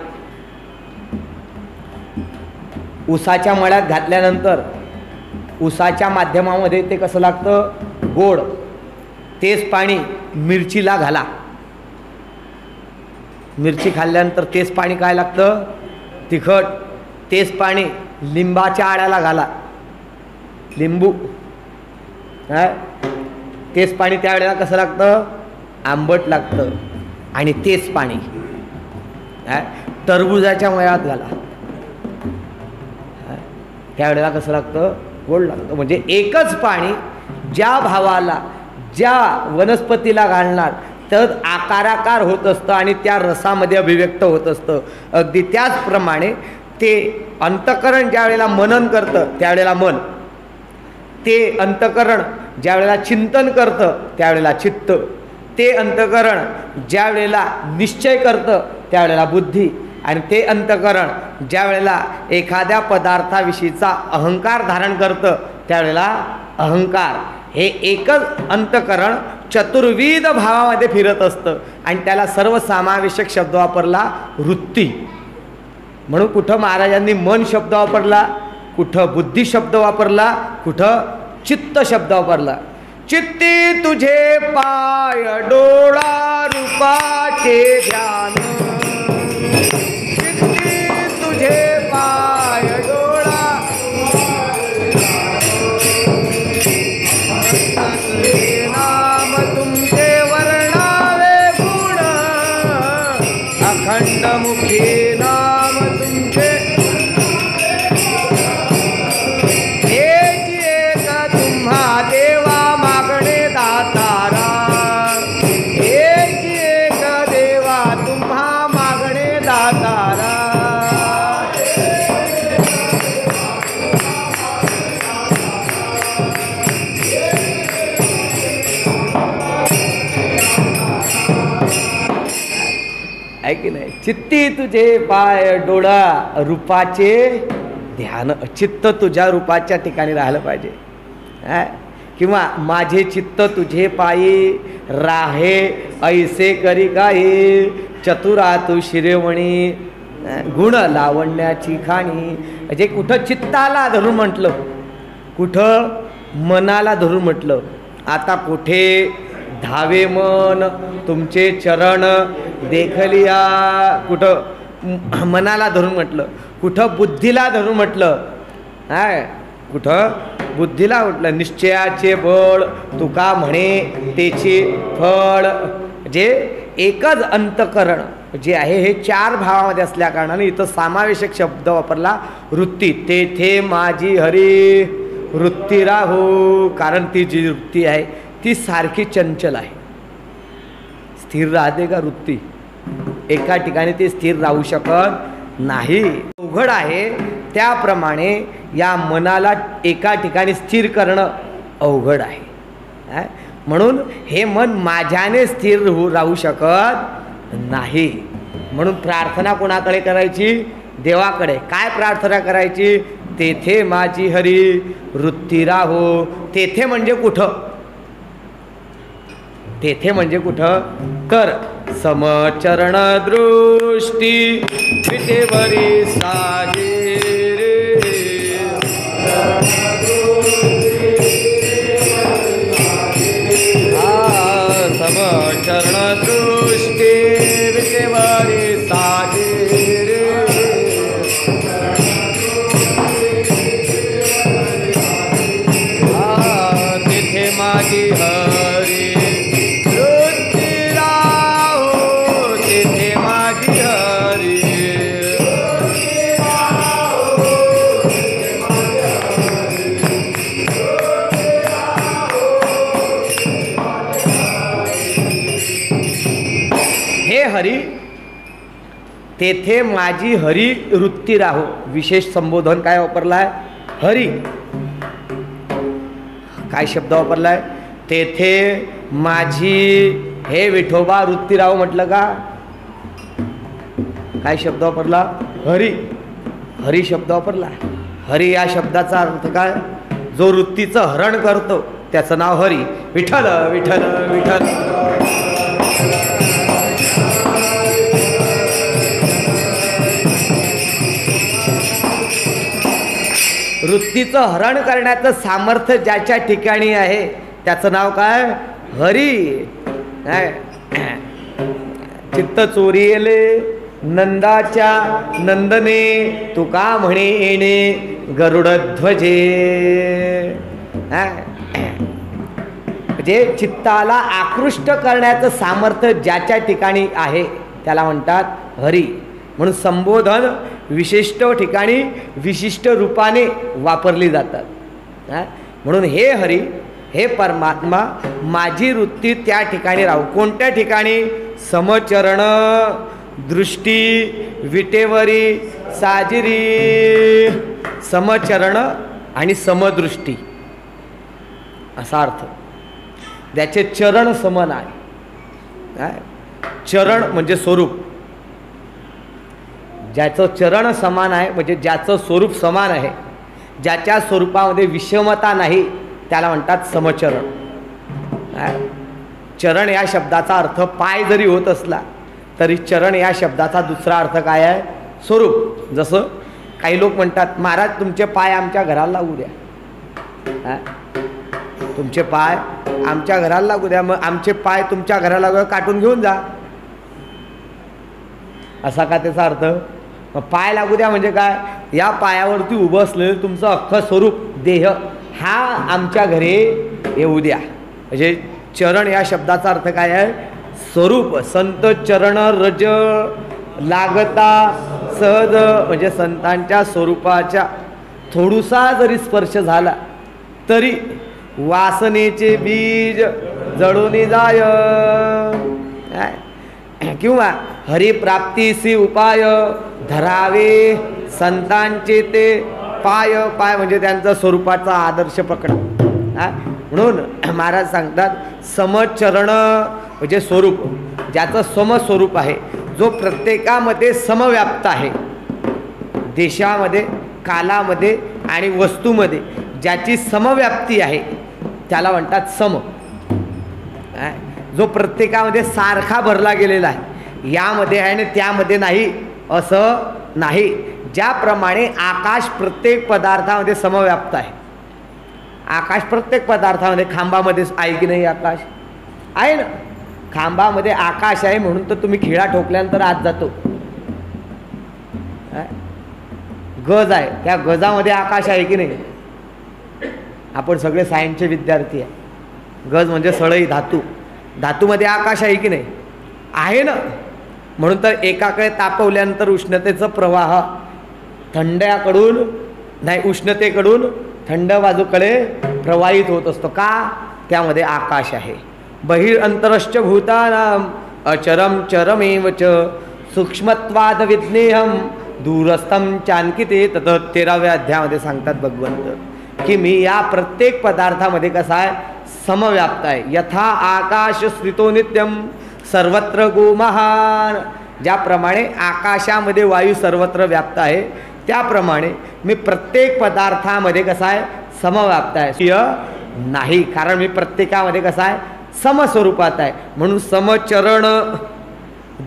ऊसाच्या मळ्यात घातल्यानंतर ऊसाच्या माध्यमामध्ये ते कसं लागतं, गोड. तेच पाणी मिरचीला घाला, मिरची खाल्ल्यानंतर तेच पाणी काय लागतं, तिखट. तेच पाणी लिंबाच्या आळ्याला घाला, लिंबू. तेच पाणी त्यावेळेला कसं लागतं, आंबट लागतं. आणि तेच पाणी टरबुजाच्या मळ्यात घाला, त्यावेळेला कसं लागतं, गोड लागतं. म्हणजे एकच पाणी ज्या भावाला, ज्या वनस्पतीला घालणार तर आकाराकार होत असतं आणि त्या रसामध्ये अभिव्यक्त होत असतं. अगदी त्याचप्रमाणे ते अंतःकरण ज्या वेळेला मनन करतं त्यावेळेला मन, ते अंतःकरण ज्या वेळेला चिंतन करतं त्यावेळेला चित्त, ते अंतःकरण ज्या वेळेला निश्चय करतं त्यावेळेला बुद्धी, आणि ते अंतःकरण ज्या वेळेला एखाद्या पदार्थाविषयीचा अहंकार धारण करतं त्यावेळेला अहंकार. हे एकच अंतःकरण चतुर्विध भावामध्ये फिरत असतं आणि त्याला सर्वसमावेशक शब्द वापरला वृत्ती. म्हणून कुठं महाराजांनी मन शब्द वापरला, कुठं बुद्धी शब्द वापरला, कुठं चित्त शब्द वापरला. चित्ती तुझे पाय डोळा रूपाचे ध्यान, चित्ती तुझे पाय डोळा नाम तुमचे वर्णावे गुण, अखंड मुखी नाम तुमचे एक तुम्हा देवा मागणे दातारा, एक देवा तुम्हा मागणे दातारा. आहे की नाही. चित्ती तुझे पाय डोळा रूपाचे ध्यान, चित्त तुझ्या रूपाच्या ठिकाणी राहिलं पाहिजे. किंवा माझे चित्त तुझे पायी राहे ऐसे करी काही, चतुरा तू शिरेवणी गुण लावण्याची खाणी. म्हणजे कुठं चित्ताला धरून म्हटलं, कुठं मनाला धरून म्हटलं. आता कुठे धावे मन तुमचे चरण देखलिया, कुठं मनाला धरून म्हटलं, कुठं बुद्धीला धरून म्हटलं, कुठं बुद्धीला म्हटलं. निश्चयाचे बळ तुका म्हणे तेचे फळ. जे एकच अंतःकरण जे आहे हे 4 भावामध्ये असल्या कारणाने इथं समावेशक शब्द वापरला वृत्ती. तेथे माझी हरी वृत्ती राहू. कारण ती जी वृत्ती आहे ती सारखी चंचल आहे. स्थिर राहते का वृत्ती? एका ठिकाणी ती स्थिर राहू शकत नाही, अवघड आहे. त्याप्रमाणे या मनाला एका ठिकाणी स्थिर करणं अवघड आहे. म्हणून हे मन माझ्याने स्थिर राहू शकत नाही. म्हणून प्रार्थना कोणाकडे करायची? देवाकडे. काय प्रार्थना करायची? तेथे माझी हरी वृत्ती राहो. तेथे म्हणजे कुठं? तेथे म्हणजे कुठं? कर समचरण दृष्टी विटेवरी साजे रे, समचरण दृष्टी विटेवरी साजे रे, तिथे माझी हरी हरी तेथे माझी हरी वृत्ती राहो. विशेष संबोधन काय वापरला आहे? हरी. काय शब्द वापरलाय? तेथे माझी हे विठोबा वृत्ती राहो म्हटलं का? काय शब्द वापरला? हरी. हरी शब्द वापरला. हरी या शब्दाचा अर्थ काय? जो वृत्तीचं हरण करतो त्याचं नाव हरी. विठ्ठल विठ्ठल विठ्ठल. वृत्तीचं हरण करण्याचं सामर्थ्य ज्याच्या ठिकाणी आहे त्याचं नाव काय? हरी. चित्त चोरीले नंदाच्या नंदने तुका म्हणे येणे गरुड ध्वजे. म्हणजे चित्ताला आकृष्ट करण्याचं सामर्थ्य ज्याच्या ठिकाणी आहे त्याला म्हणतात हरी. म्हणून संबोधन विशिष्ट ठिकाणी विशिष्ट रूपाने वापरली जातात. म्हणून हे हरी, हे परमात्मा, माझी वृत्ती त्या ठिकाणी राहू. कोणत्या ठिकाणी? समचरण दृष्टी विटेवरी साजिरी. समचरण आणि समदृष्टी असा अर्थ. त्याचे चरण समान आहे. चरण म्हणजे स्वरूप. ज्याचं चरण समान आहे म्हणजे ज्याचं स्वरूप समान आहे, ज्याच्या स्वरूपामध्ये विषमता नाही त्याला म्हणतात समचरण. चरण या शब्दाचा अर्थ पाय जरी होत असला तरी चरण या शब्दाचा दुसरा अर्थ काय आहे? स्वरूप. जसं काही लोक म्हणतात महाराज तुमचे पाय आमच्या घराला लागू द्या. तुमचे पाय आमच्या घराला लागू द्या. मग आमचे पाय तुमच्या घराला लागू काटून घेऊन जा, असा का त्याचा अर्थ? पाय लागू द्या म्हणजे काय? या पायावरती उभं असलेलं तुमचं अख्खं स्वरूप देह हा आमच्या घरी येऊ द्या. म्हणजे चरण या शब्दाचा अर्थ काय आहे? स्वरूप. संत चरण रज लागता सहज. म्हणजे संतांच्या स्वरूपाच्या थोडूसा जरी स्पर्श झाला तरी वासनेचे बीज जळून जाय. किंवा हरिप्राप्तीसी उपाय धरावे संतांचे ते पाय. पाय म्हणजे त्यांचा स्वरूपाचा आदर्श पकडा. म्हणून महाराज सांगतात समचरण म्हणजे स्वरूप, ज्याचं समस्वरूप आहे, जो प्रत्येकामध्ये समव्याप्त आहे. देशामध्ये, कालामध्ये आणि वस्तूमध्ये ज्याची समव्याप्ती आहे त्याला म्हणतात सम. जो प्रत्येकामध्ये सारखा भरला गेलेला आहे, यामध्ये आहे आणि त्यामध्ये नाही असं नाही. ज्याप्रमाणे आकाश प्रत्येक पदार्थामध्ये समव्याप्त आहे. आकाश प्रत्येक पदार्थामध्ये, खांबामध्ये आहे की नाही? आकाश आहे ना. खांबामध्ये आकाश आहे म्हणून तर तुम्ही खिळा ठोकल्यानंतर आत जातो. गज आहे, त्या गजामध्ये आकाश आहे की नाही? आपण सगळे सायन्सचे विद्यार्थी आहे. गज म्हणजे सळई, धातू. धातूमध्ये आकाश आहे की नाही? आहे ना. म्हणून तर एकाकडे तापवल्यानंतर उष्णतेचा प्रवाह थंड्याकडून नाही, उष्णतेकडून थंड बाजूकडे प्रवाहित होत असतो. का? त्यामध्ये आकाश आहे. बहिर अंतरश्च भूतानाम अचरम चरमेव च सूक्ष्मत्वाद विज्ञेयम दूरस्थम चानकिते. तत 13व्या अध्यायामध्ये सांगतात भगवंत की मी या प्रत्येक पदार्थामध्ये कसा आहे? समव्याप्त आहे. यथा आकाश स्थितो नित्यम सर्वत्र गोमहान. ज्याप्रमाणे आकाशामध्ये वायू सर्वत्र व्याप्त आहे त्याप्रमाणे मी प्रत्येक पदार्थामध्ये कसा आहे? समव्याप्त आहे. नाही, कारण मी प्रत्येकामध्ये कसा आहे? समस्वरूपात आहे. म्हणून समचरण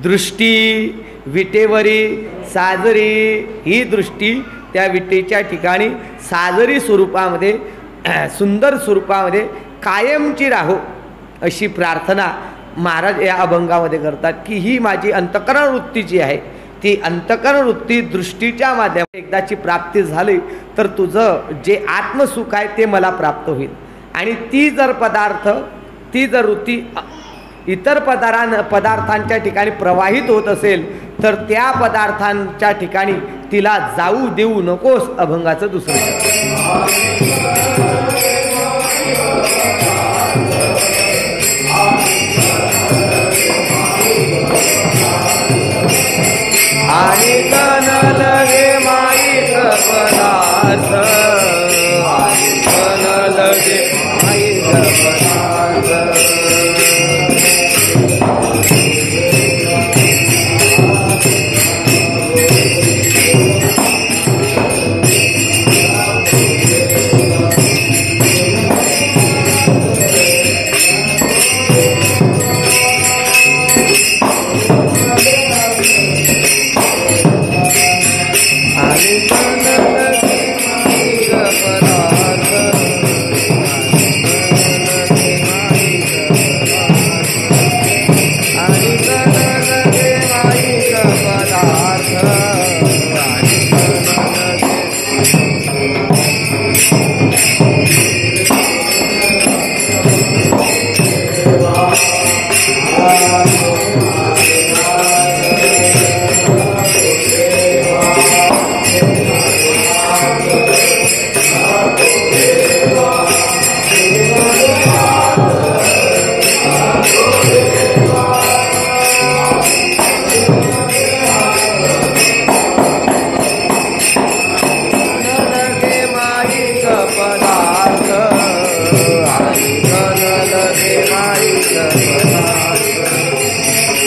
दृष्टी विटेवरी साजरी. ही दृष्टी त्या विटेच्या ठिकाणी साजरी स्वरूपामध्ये, सुंदर स्वरूपामध्ये कायमची राहो अशी प्रार्थना महाराज या अभंगामध्ये करतात. की ही माझी अंतःकरण वृत्ती जी आहे ती अंतःकरण वृत्ती दृष्टीच्या माध्यमात एकदाची प्राप्ती झाली तर तुझं जे आत्मसुख आहे ते मला प्राप्त होईल. आणि ती जर वृत्ती इतर पदार्थांच्या ठिकाणी प्रवाहित होत असेल तर त्या पदार्थांच्या ठिकाणी तिला जाऊ देऊ नकोस. अभंगाचं दुसरं. आणि कन लगे माईक पदार्थ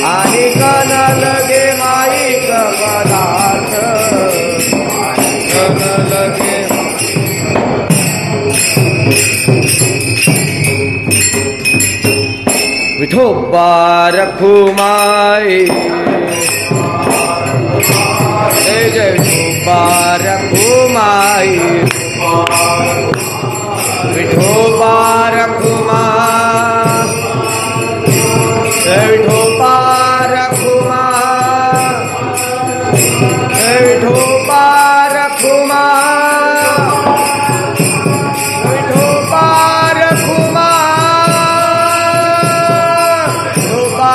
आणि कन लगे माईक पदार्थ विठोबा रखुमाई जय जय विठोबा रखुमाई विठोबा रखुमा जय विठोबा रखुमा जय विठोबा रखुमा विठोबा रखुमाई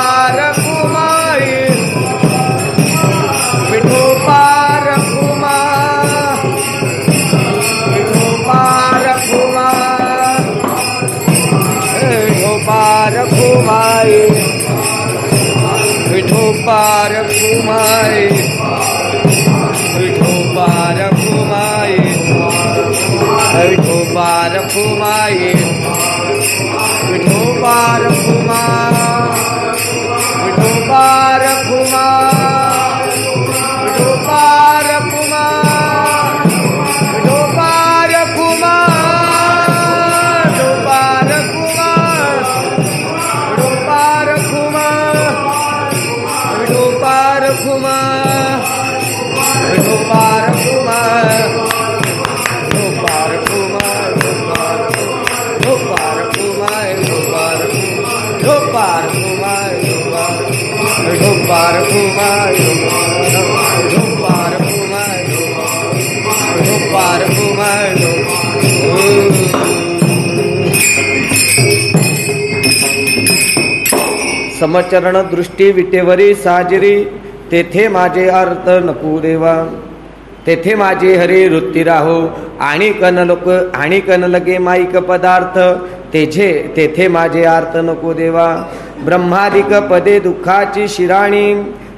विठोबा रखुमाई विठोबा रखुमाई विठोबा रखुमा विठोबा रखुमा विठोबा रखुमा विठोबा रखुमा विठोबा रखुमा विठोबा रखुमा विठोबा रखुमा विठोबा रखुमा विठोबा रखुमा विठोबा रखुमा विठोबा रखुमा विठोबा रखुमा विठोबा रखुमा विठोबा रखुमा समचरण दृष्टी विटेवरी साजरी तेथे माझे अर्थ नको देवा तेथे माझे हरी वृत्ती राहो आणि कन लगे माईक पदार्थ तेथे माझे अर्थ नको देवा ब्रह्मादिक पदे दुःखाची शिराणी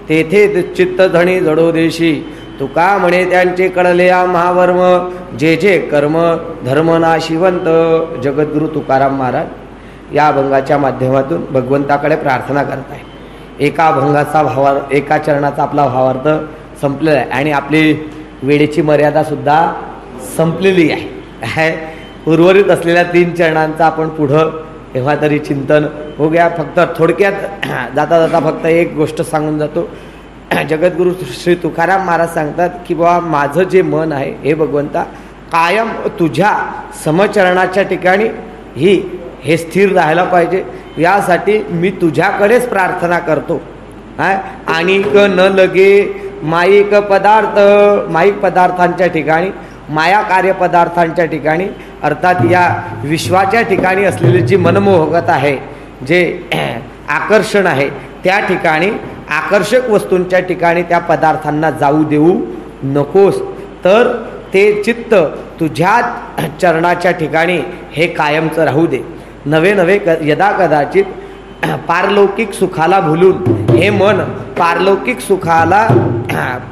तेथे चित्त धणी जडो देशी तुका म्हणे त्यांचे कळले महावर्म जे जे कर्म धर्म नाशिवंत जगद्गुरु तुकाराम महाराज या अभंगाच्या माध्यमातून भगवंताकडे प्रार्थना करत आहे. एका अभंगाचा एका चरणाचा आपला भावार्थ संपलेला आहे आणि आपली वेळेची मर्यादा सुद्धा संपलेली आहे. उर्वरित असलेल्या 3 चरणांचा आपण पुढं तेव्हा तरी चिंतन हो गया. फक्त थोडक्यात जाता जाता फक्त एक गोष्ट सांगून जातो. जगद्गुरु श्री तुकाराम महाराज सांगतात की बाबा माझं जे मन आहे हे भगवंता कायम तुझ्या समचरणाच्या ठिकाणी हे स्थिर राहायला पाहिजे. यासाठी मी तुझ्याकडेच प्रार्थना करतो. आणि न लगे माईक पदार्थांच्या ठिकाणी माया कार्यपदार्थांच्या ठिकाणी अर्थात या विश्वाच्या ठिकाणी असलेली जी मनमोहकता आहे जे आकर्षण आहे त्या ठिकाणी आकर्षक वस्तूंच्या ठिकाणी त्या पदार्थांना जाऊ देऊ नकोस. तर ते चित्त तुझ्या चरणाच्या ठिकाणी हे कायमचं राहू दे. नवे यदा कदाचित पारलौकिक सुखाला भुलून हे मन पारलौकिक सुखाला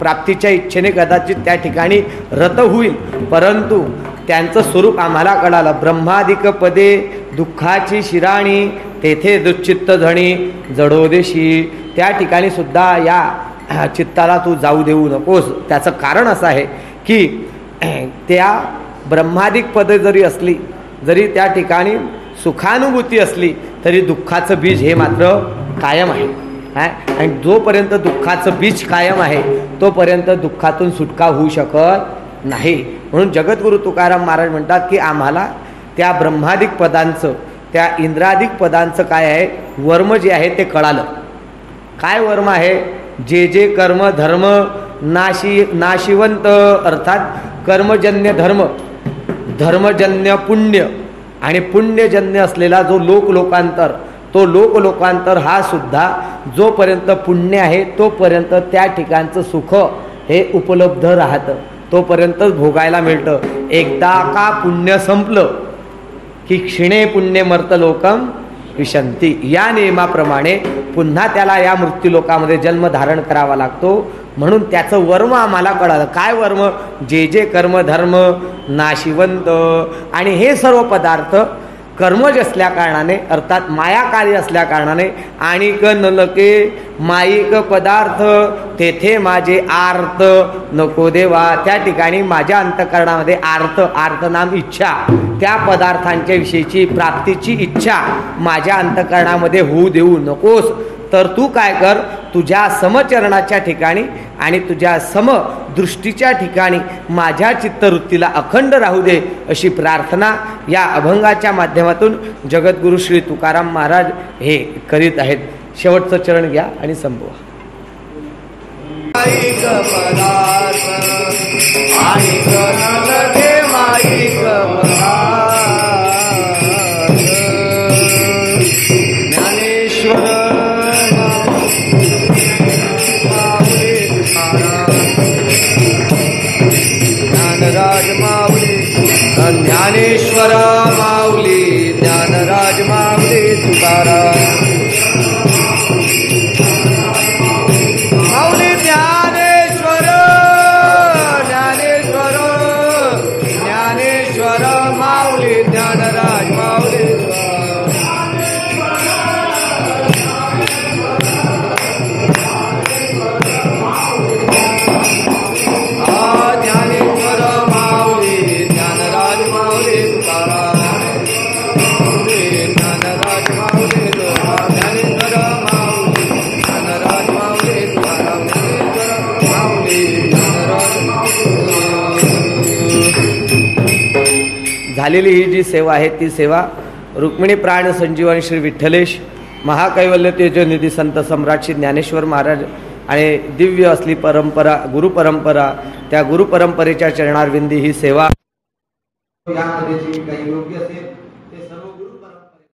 प्राप्तीच्या इच्छेने कदाचित त्या ठिकाणी रत होईल, परंतु त्यांचं स्वरूप आम्हाला कळालं. ब्रह्मादिक पदे दुःखाची शिराणी, तेथे दुश्चित्त धणी जडोदेशी. त्या ठिकाणी सुद्धा या चित्ताला तू जाऊ देऊ नकोस. त्याचं कारण असं आहे की त्या ब्रह्मादिक पदे जरी असली, जरी त्या ठिकाणी सुखानुभूती असली, तरी दुःखाचं बीज हे मात्र कायम आहे. आणि जोपर्यंत दुःखाचं बीज कायम आहे तोपर्यंत दुःखातून सुटका होऊ शकत नाही. म्हणून जगद्गुरु तुकाराम महाराज म्हणतात की आम्हाला त्या ब्रह्मादिक पदांचं, त्या इंद्रादिक पदांचं काय आहे, वर्म जे आहे ते कळालं. काय वर्म आहे? जे जे कर्म धर्म नाशिवंत, अर्थात कर्मजन्य धर्म, धर्मजन्य पुण्य आणि पुण्यजन्य असलेला जो लोकांतर, तो लोकांतर हा सुद्धा जोपर्यंत पुण्य आहे तोपर्यंत त्या ठिकाणचं सुख हे उपलब्ध राहतं, तोपर्यंतच भोगायला मिळतं. एकदा का पुण्य संपलं की क्षिणे पुण्य मर्त लोकम विशंती, या नियमाप्रमाणे पुन्हा त्याला या मृत्यूलोकामध्ये जन्म धारण करावा लागतो. म्हणून त्याचं वर्म आम्हाला कळालं. काय वर्म? जे जे कर्म धर्म नाशिवंत. आणि हे सर्व पदार्थ कर्मज असल्या कारणाने, अर्थात मायाकारी असल्या कारणाने, आणिक नलके माईक पदार्थ तेथे माझे आर्त नको देवा. त्या ठिकाणी माझ्या अंतःकरणामध्ये आर्त नाम इच्छा, त्या पदार्थांच्या विषयीची प्राप्तीची इच्छा माझ्या अंतःकरणामध्ये होऊ देऊ नकोस. तर तू काय कर, तुझ्या समचरणाच्या ठिकाणी आणि तुझ्या समदृष्टीच्या ठिकाणी माझ्या चित्तवृत्तीला अखंड राहू दे, अशी प्रार्थना या अभंगाच्या माध्यमातून जगद्गुरु श्री तुकाराम महाराज हे करीत आहेत. शेवटचं चरण घ्या आणि संपवा. ज्ञानेश्वर माऊली, ज्ञानराज माऊली तुकाराम माऊली, ज्ञानेश्वर ज्ञानेश्वर ज्ञानेश्वर माऊली, ज्ञानराज माऊली झालेली ही जी सेवा आहे ती सेवा रुक्मिणी प्राण संजीवन श्री विठ्ठलेश महाकैवल्य तेजनिधी संत सम्राट श्री ज्ञानेश्वर महाराज आणि दिव्य असली परंपरा गुरुपरंपरा, त्या गुरुपरंपरेच्या चरणारविंदी ही सेवा यामध्ये जे काही योग्य असेल ते सर्व गुरुपरंपरा